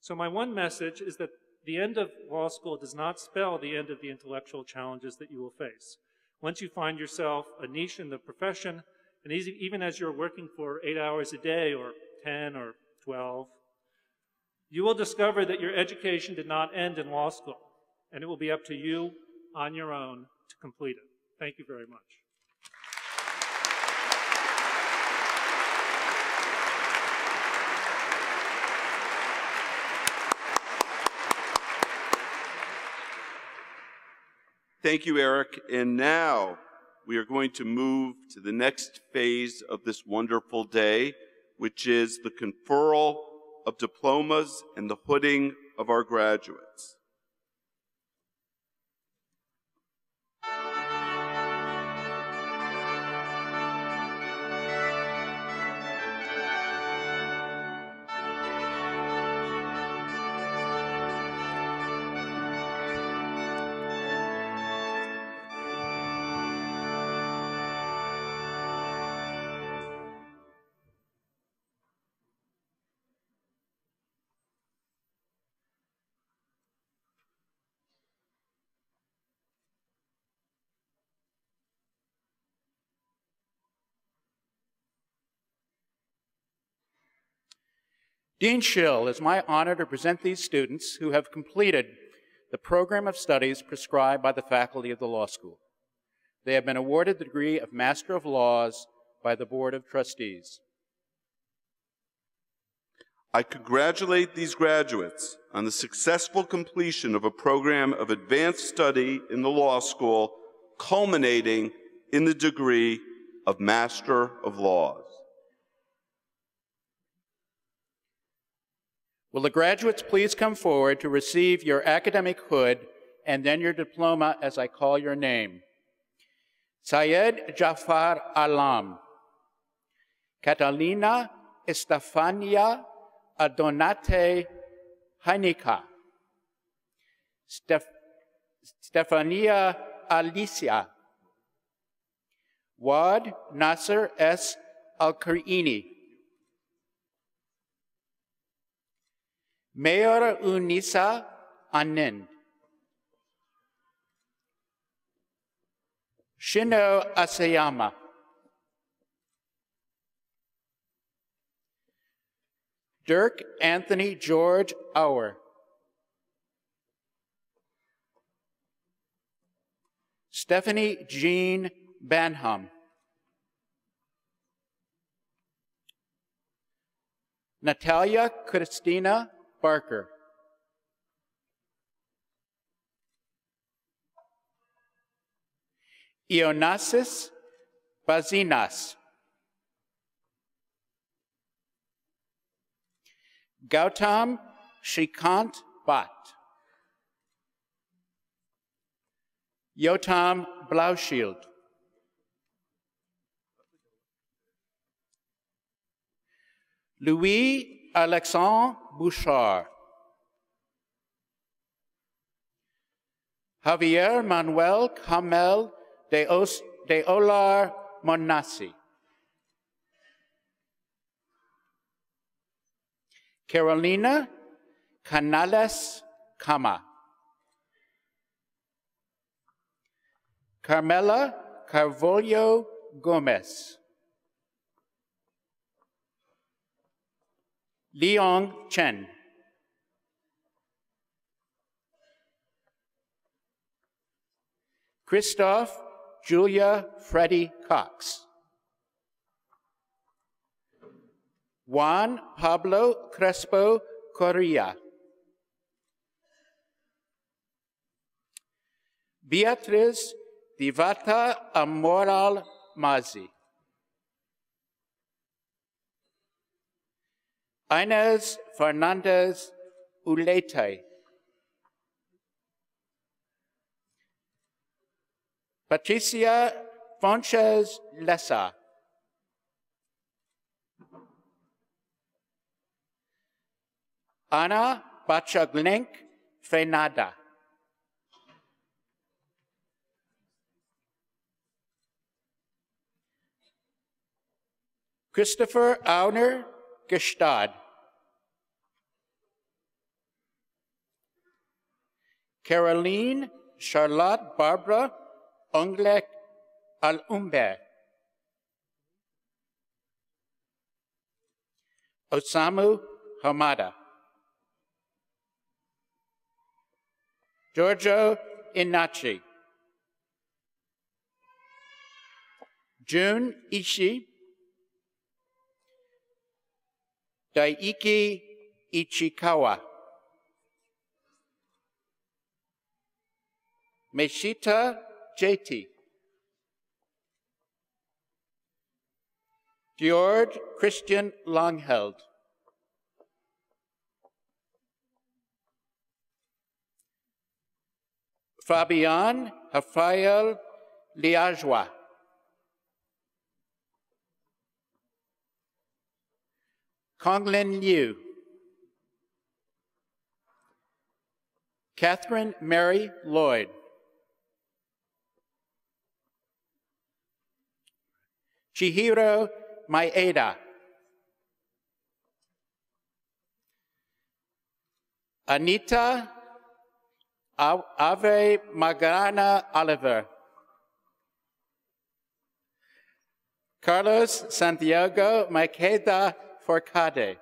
So my one message is that the end of law school does not spell the end of the intellectual challenges that you will face. Once you find yourself a niche in the profession, and even as you're working for 8 hours a day or 10 or 12, you will discover that your education did not end in law school, and it will be up to you on your own to complete it. Thank you very much. Thank you, Eric. And now we are going to move to the next phase of this wonderful day, which is the conferral of diplomas and the hooding of our graduates. Dean Schill, it's my honor to present these students who have completed the program of studies prescribed by the faculty of the law school. They have been awarded the degree of Master of Laws by the Board of Trustees. I congratulate these graduates on the successful completion of a program of advanced study in the law school, culminating in the degree of Master of Laws. Will the graduates please come forward to receive your academic hood and then your diploma as I call your name? Syed Jafar Alam, Catalina Estefania Adonate Hainika, Stefania Alicia, Wad Nasser S. Al-Karini, Mayor Unisa Anand, Shino Asayama, Dirk Anthony George Auer, Stephanie Jean Banham, Natalia Christina Barker, Ionasis Bazinas, Gautam Shrikant Bhatt, Yotam Blauschild, Louis Alexandre Bouchard, Javier Manuel Camel de Olar Monassi, Carolina Canales Cama, Carmela Carvolio Gomez, Leong Chen, Christoph Julia Freddie Cox, Juan Pablo Crespo Correa, Beatriz Divata Amoral Mazi, Inez Fernandez Ulete, Patricia Fonches Lessa, Ana Bachaglenk Frenada, Christopher Auner Gestad, Caroline Charlotte Barbara Onglek Al-Umbe, Osamu Hamada, Giorgio Inachi, Jun Ishii, Daiki Ichikawa, Meshita Jeti, George Christian Longheld, Fabian Rafael Liajois, Konglin Liu, Catherine Mary Lloyd, Chihiro Maeda, Anita Ave Magrana Oliver, Carlos Santiago Maqueda Forcade,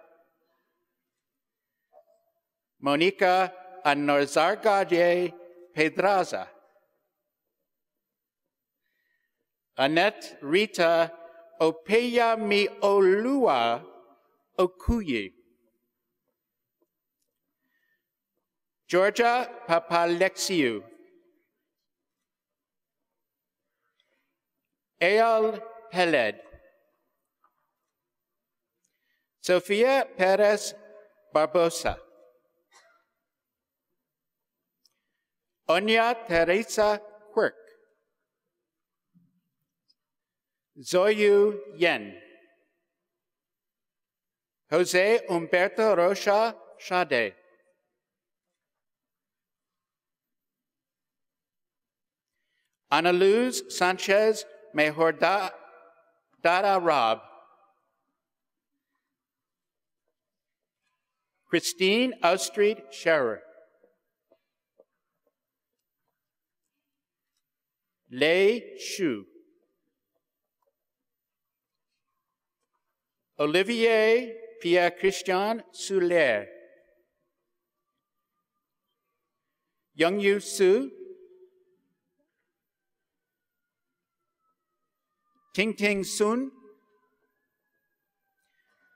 Monica Anorzargaye Pedraza, Annette Rita Opeyamiolua Okuyi, Georgia Papalexiou, Eyal Peled, Sofia Perez Barbosa, Onya Teresa Quirk, Zoyu Yen, Jose Humberto Rocha Shade, Ana Luz Sanchez Mejordara Rob, Christine Austreet Scherer, Lei Shu, Olivier Pierre-Christian Soulaire, Youngyu Su, Ting Ting Sun,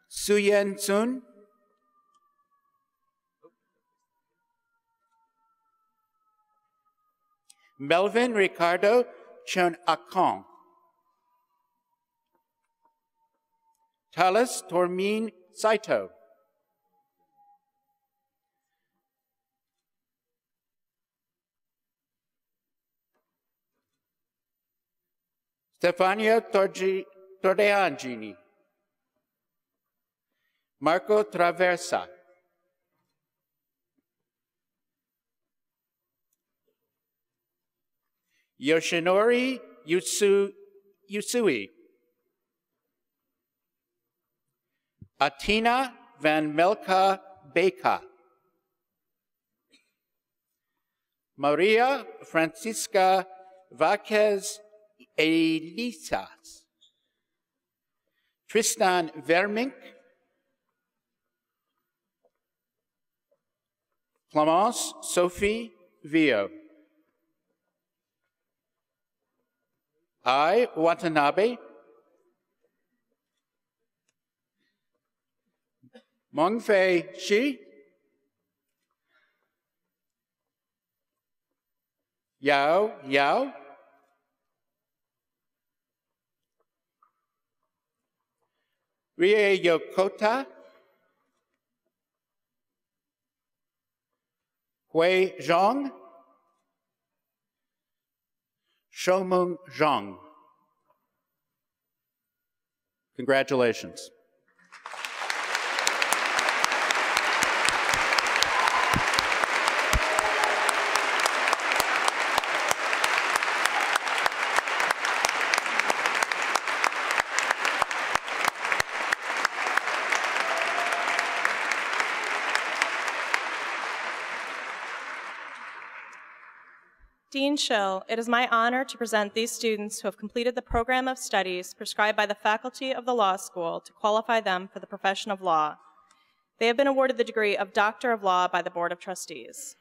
Suyen Sun, Melvin Ricardo Chon Akong, Talis Tormin Saito, Stefania Tordeangini, Marco Traversa, Yoshinori Yusui, Atina Van Melka Beka, Maria Francisca Vaquez Elisas, Tristan Vermink, Clemence Sophie Vio, Ai Watanabe, Mengfei Shi, Yao Yao, Rie Yokota, Hui Zhang, Shoumeng Zhang. Congratulations. Dean Schill, it is my honor to present these students who have completed the program of studies prescribed by the faculty of the law school to qualify them for the profession of law. They have been awarded the degree of Doctor of Law by the Board of Trustees.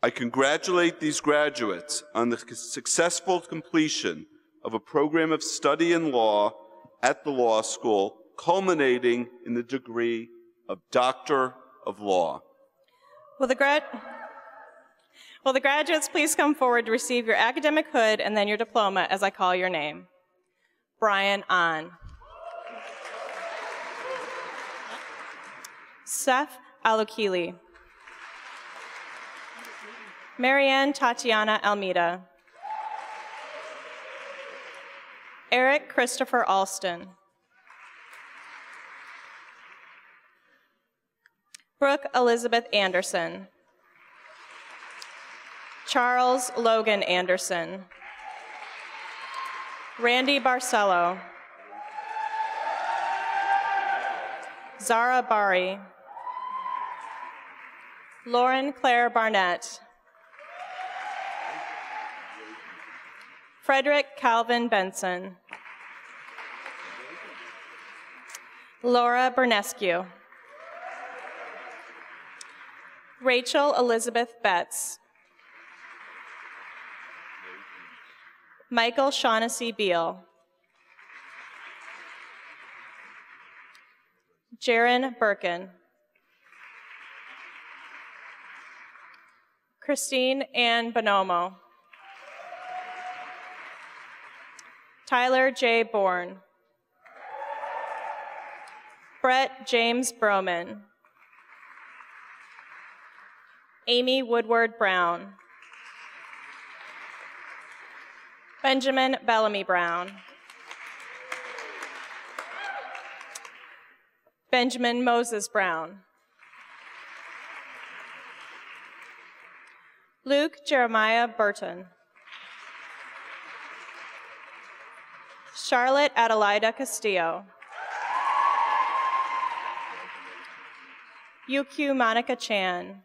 I congratulate these graduates on the successful completion of a program of study in law at the law school, culminating in the degree of Doctor of Law. Will the graduates please come forward to receive your academic hood and then your diploma as I call your name. Brian Ahn. Seth Alukili. Marianne Tatiana Almeida. Eric Christopher Alston. Brooke Elizabeth Anderson. Charles Logan Anderson. Randy Barcelo. Zara Bari. Lauren Claire Barnett. Frederick Calvin Benson. Laura Bernescu. Rachel Elizabeth Betts. Michael Shaughnessy Beal. Jaron Birkin. Christine Ann Bonomo. Tyler J. Bourne. Brett James Broman. Amy Woodward Brown. Benjamin Bellamy Brown. Benjamin Moses Brown. Luke Jeremiah Burton. Charlotte Adelaida Castillo. Yukyu Monica Chan.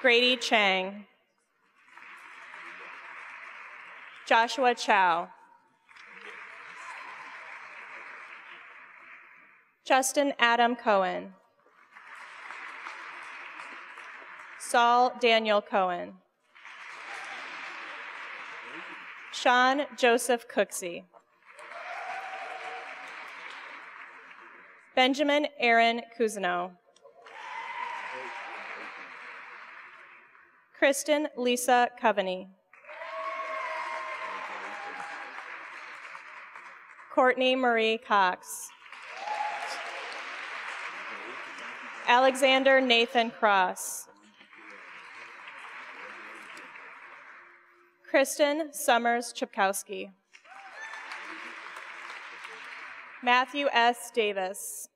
Grady Chang. Joshua Chow. Justin Adam Cohen. Saul Daniel Cohen. Sean Joseph Cooksey. Benjamin Aaron Cousineau. Kristen Lisa Coveney. Courtney Marie Cox. Alexander Nathan Cross. Kristen Summers Chipkowski. Matthew S. Davis.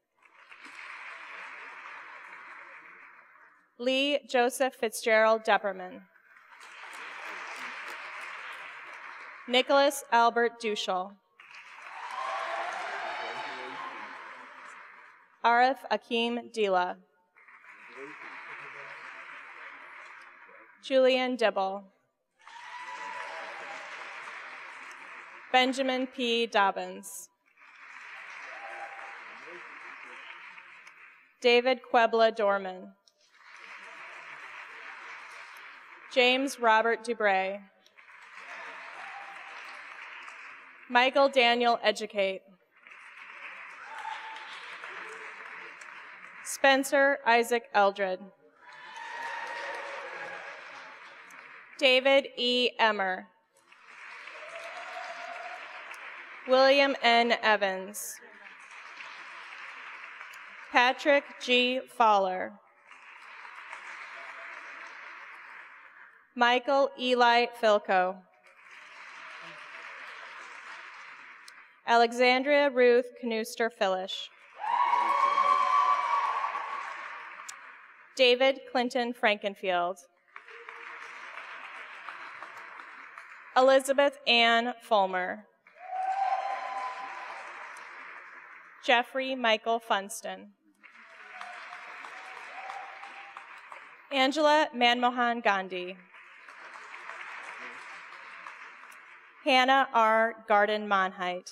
Lee Joseph Fitzgerald Depperman. Nicholas Albert Duschel. Arif Akeem Dila. Julian Dibble. Benjamin P. Dobbins. David Quebla Dorman. James Robert Dubray. Michael Daniel Educate. Spencer Isaac Eldred. David E. Emmer. William N. Evans. Patrick G. Fowler. Michael Eli Filko. Alexandria Ruth Knuster Philish. David Clinton Frankenfield. Elizabeth Ann Fulmer. Jeffrey Michael Funston. Angela Manmohan Gandhi. Hannah R. Garden Monheit.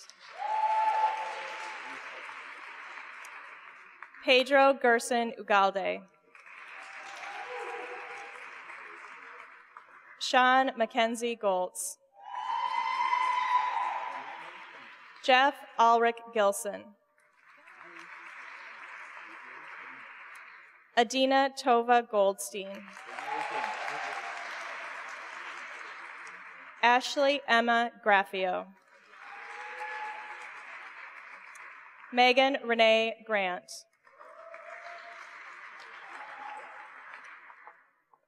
Pedro Gerson Ugalde. Sean Mackenzie Goltz. Jeff Ulrich Gilson. Adina Tova Goldstein. Ashley Emma Graffio. Megan Renee Grant.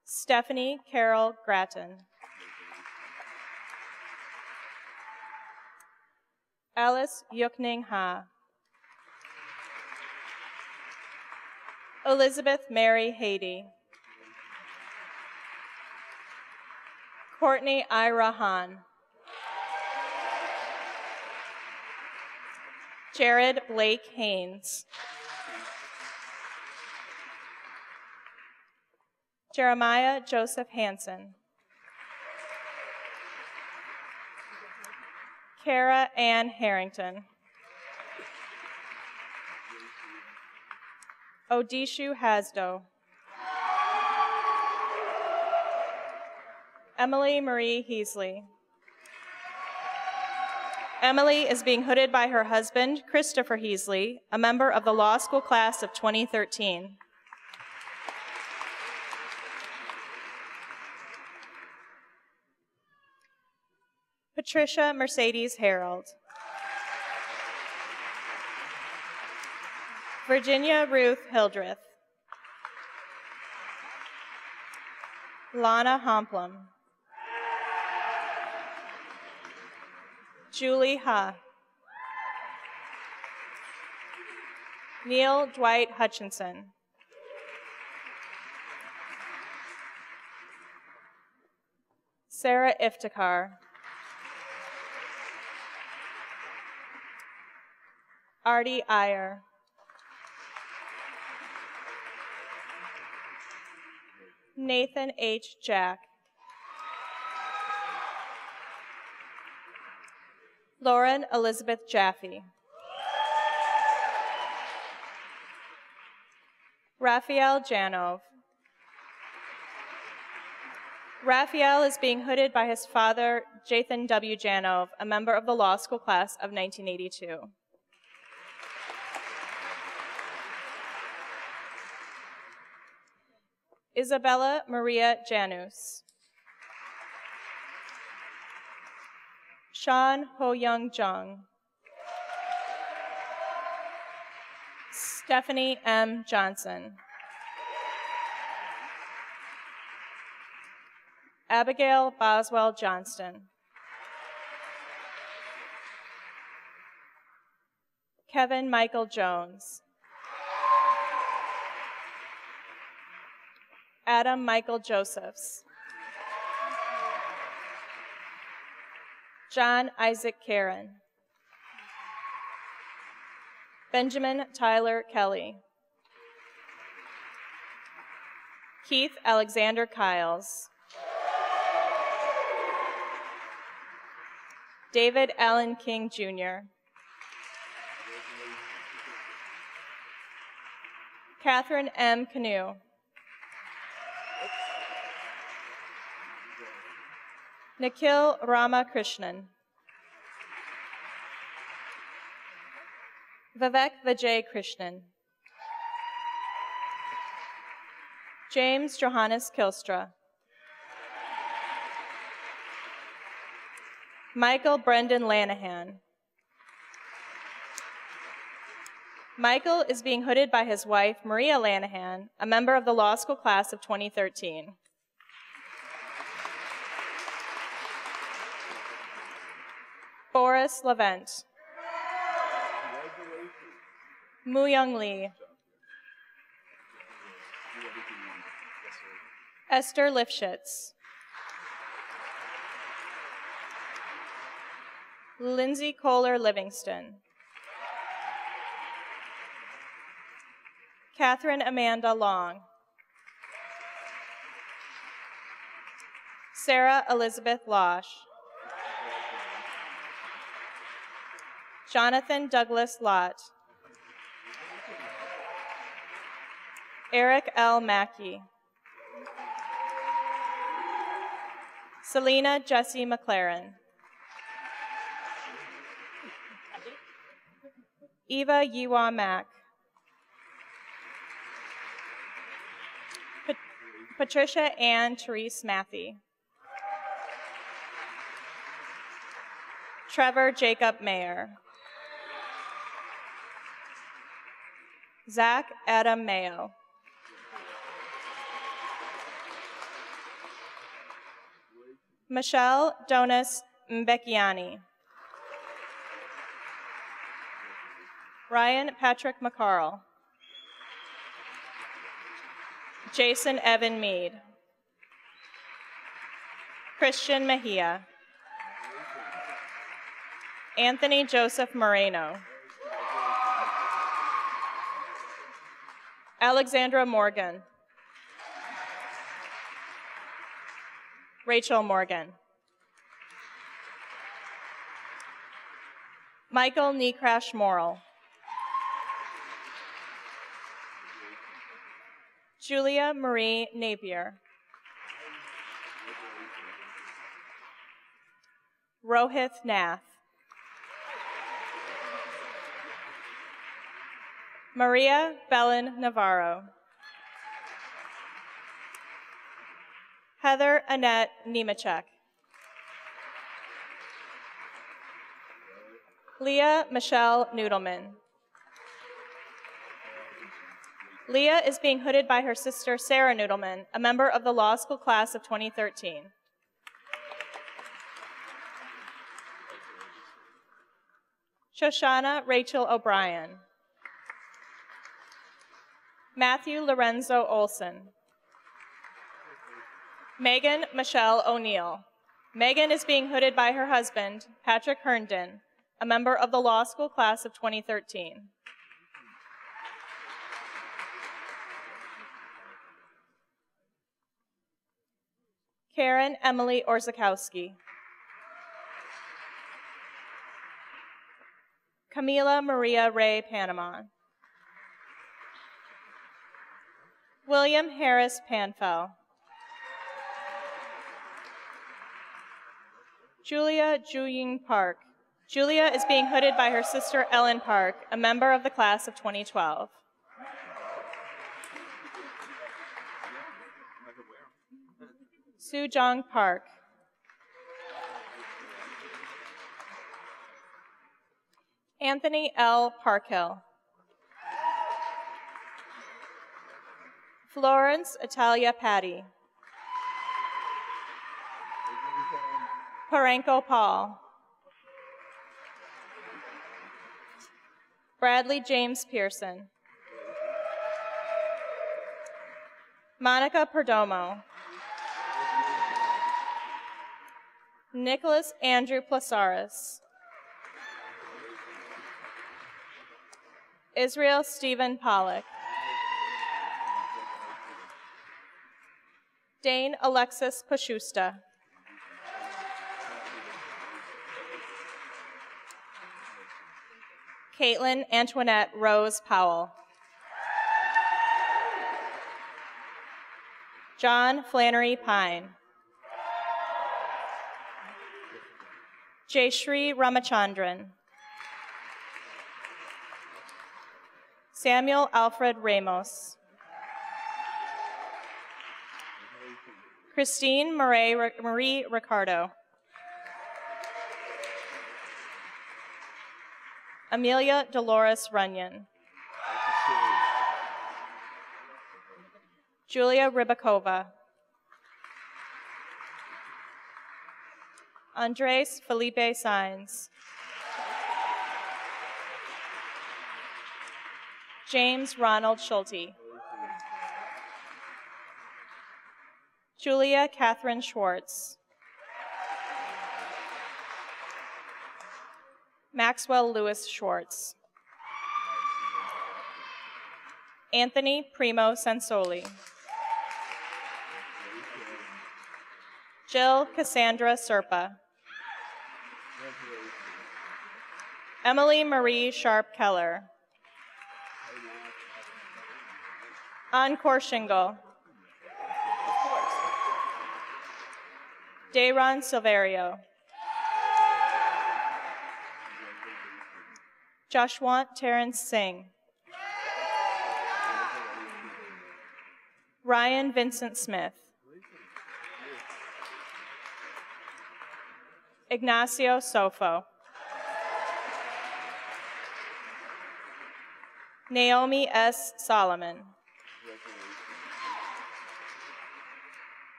Stephanie Carol Grattan. Alice Yukning Ha. Elizabeth Mary Haiti. Courtney Ira Hahn. Jared Blake Haynes. Jeremiah Joseph Hansen. Kara Ann Harrington. Odishu Hasdo. Emily Marie Heasley. Emily is being hooded by her husband, Christopher Heasley, a member of the law school class of 2013. Patricia Mercedes Harold. Virginia Ruth Hildreth. Lana Homplum. Julie Ha. Neil Dwight Hutchinson. Sarah Iftikhar. Artie Iyer. Nathan H. Jack. Lauren Elizabeth Jaffe. Raphael Janov. Raphael is being hooded by his father, Jathan W. Janov, a member of the law school class of 1982. Isabella Maria Janus. Sean Ho-Young Jung. Stephanie M. Johnson. Abigail Boswell Johnston. Kevin Michael Jones. Adam Michael Josephs. John Isaac Karen. Benjamin Tyler Kelly. Keith Alexander Kiles. David Allen King, Jr. Catherine M. Canoe. Nikhil Ramakrishnan. Vivek Vijay Krishnan. James Johannes Kilstra. Michael Brendan Lanahan. Michael is being hooded by his wife, Maria Lanahan, a member of the law school class of 2013. Boris Levent. Mu-Young Lee. Esther Lifshitz. Lindsay Kohler Livingston. Catherine Amanda Long. Sarah Elizabeth Losh. Jonathan Douglas Lott. Eric L. Mackey. Selena Jessie McLaren. Eva Yiwa Mack. Patricia Ann Therese Matthey. Trevor Jacob Mayer. Zach Adam Mayo. Michelle Donis Mbecchiani. Ryan Patrick McCarl. Jason Evan Mead. Christian Mejia. Anthony Joseph Moreno. Alexandra Morgan. Rachel Morgan. Michael Nekrash Morrill. Julia Marie Napier. Rohith Nath. Maria Belen Navarro. Heather Annette Nemechek. Leah Michelle Noodleman. Leah is being hooded by her sister Sarah Noodleman, a member of the law school class of 2013. Shoshana Rachel O'Brien. Matthew Lorenzo Olson. Megan Michelle O'Neill. Megan is being hooded by her husband, Patrick Herndon, a member of the law school class of 2013. Karen Emily Orzakowski. Camila Maria Ray Panama. William Harris Panfell. Julia Juying Park. Julia is being hooded by her sister Ellen Park, a member of the class of 2012. Sue Jong Park. Anthony L. Parkhill. Florence Italia Patty. Parenko Paul. Bradley James Pearson. Monica Perdomo. Nicholas Andrew Plasaris. Israel Stephen Pollock. Dane Alexis Pashusta. Caitlin Antoinette Rose Powell. John Flannery Pine. Jayshri Ramachandran. Samuel Alfred Ramos. Christine Marie Ricardo. Amelia Dolores Runyon. Julia Rybakova. Andres Felipe Saenz. James Ronald Schulte. Julia Catherine Schwartz. Maxwell Lewis Schwartz. Anthony Primo Sansoli. Jill Cassandra Serpa. Emily Marie Sharp Keller. Encore Shingle. Dayron Silverio. Joshua Terrence Singh. Ryan Vincent Smith. Ignacio Sofo. Naomi S. Solomon.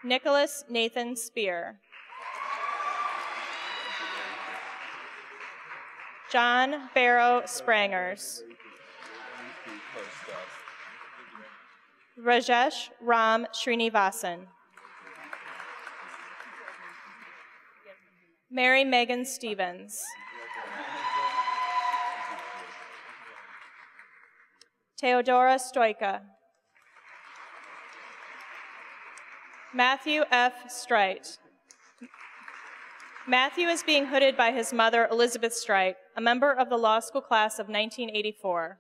Nicholas Nathan Spear. John Barrow Sprangers. Rajesh Ram Srinivasan. Mary Megan Stevens. Theodora Stoika. Matthew F. Strite. Matthew is being hooded by his mother, Elizabeth Strite, a member of the law school class of 1984.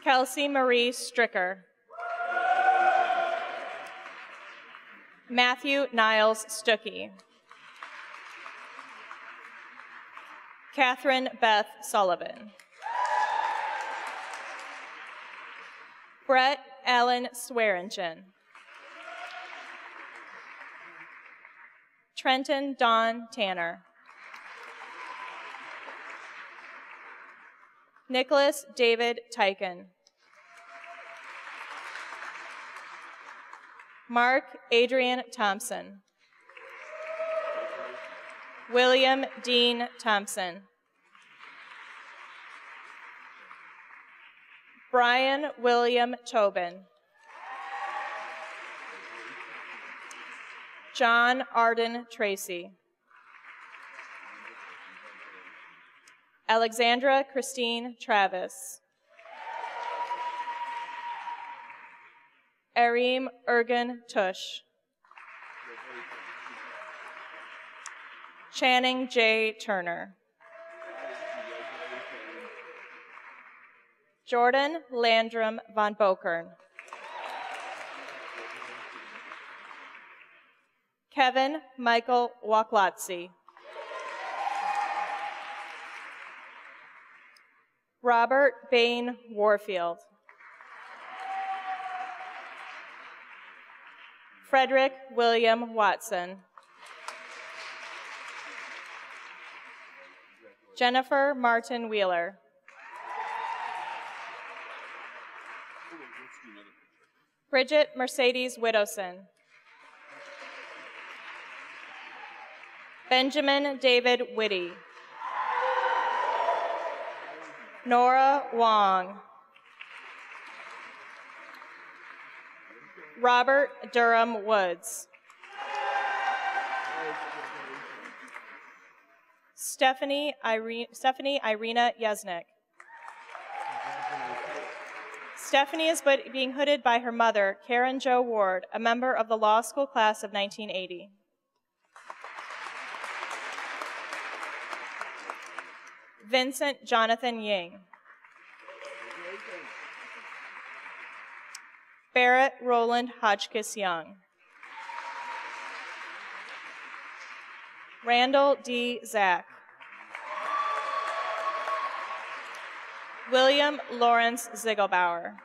Kelsey Marie Stricker. Matthew Niles Stuckey. Catherine Beth Sullivan. Brett Allen Swearingen. Trenton Don Tanner. Nicholas David Tyken. Mark Adrian Thompson. William Dean Thompson. Brian William Tobin. John Arden Tracy. Alexandra Christine Travis. Arim Ergen Tush. Channing J. Turner. Jordan Landrum von Bokern. Kevin Michael Waklotzi. Robert Bain Warfield. Frederick William Watson. Jennifer Martin Wheeler. Bridget Mercedes Widowson. Benjamin David Whitty. Nora Wong. Robert Durham Woods. Stephanie Irina Yesnick. Stephanie is being hooded by her mother, Karen Jo Ward, a member of the law school class of 1980. Vincent Jonathan Ying. Barrett Roland Hotchkiss Young. Randall D. Zach. William Lawrence Ziegelbauer.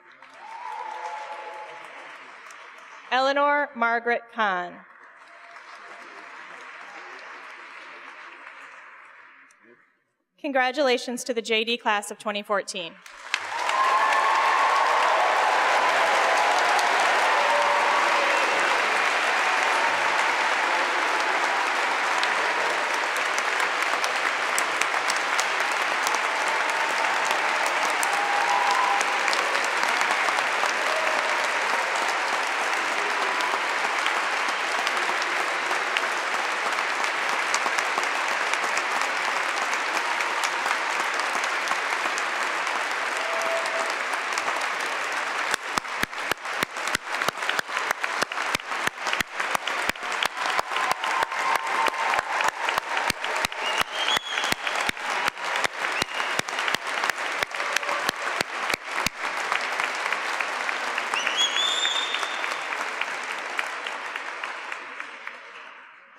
Eleanor Margaret Kahn. Congratulations to the JD class of 2014.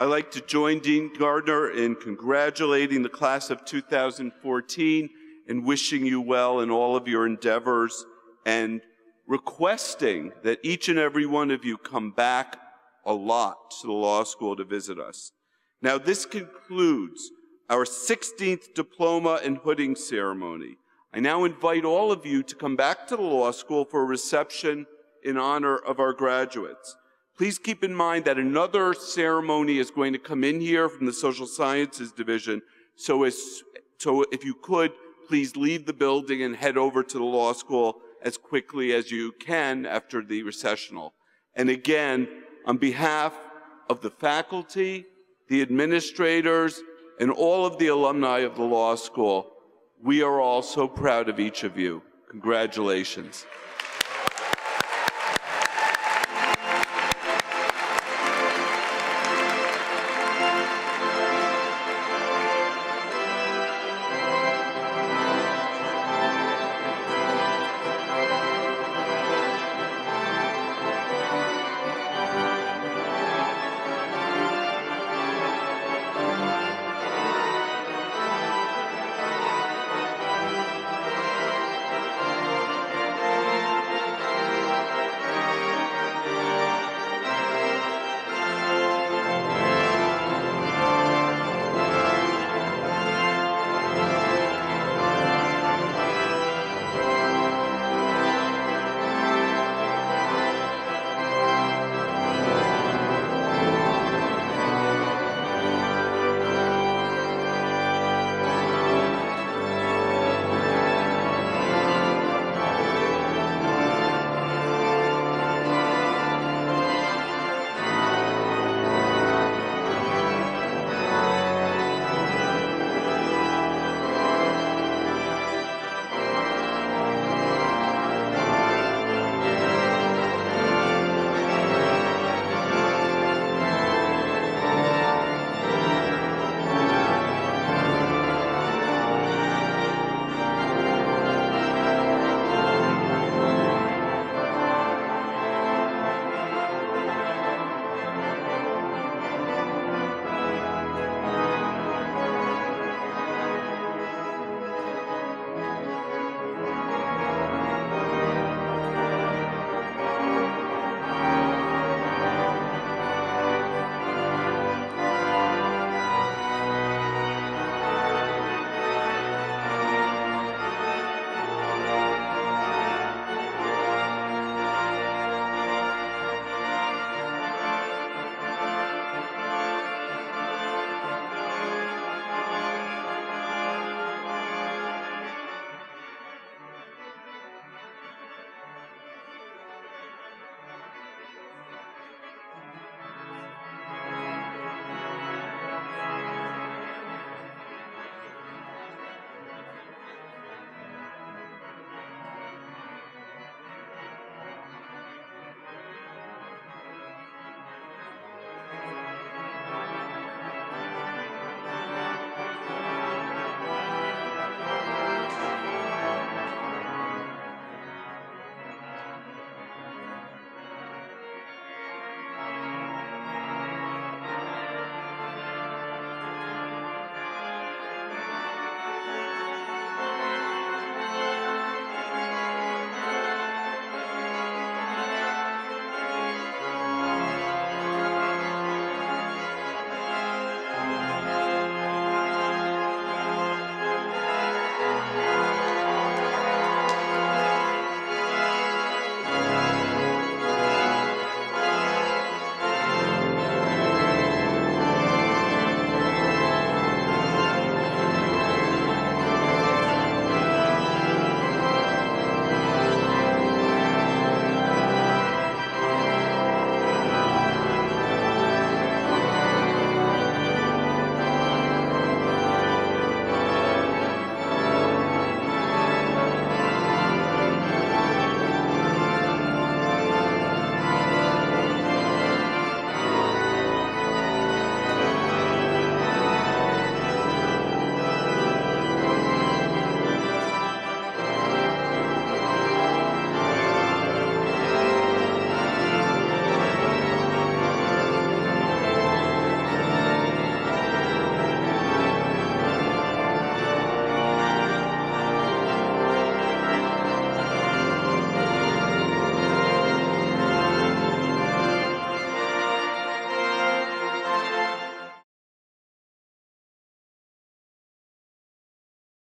I'd like to join Dean Gardner in congratulating the class of 2014 and wishing you well in all of your endeavors and requesting that each and every one of you come back a lot to the law school to visit us. Now, this concludes our 16th diploma and hooding ceremony. I now invite all of you to come back to the law school for a reception in honor of our graduates. Please keep in mind that another ceremony is going to come in here from the Social Sciences Division, so if you could, please leave the building and head over to the law school as quickly as you can after the recessional. And again, on behalf of the faculty, the administrators, and all of the alumni of the law school, we are all so proud of each of you. Congratulations.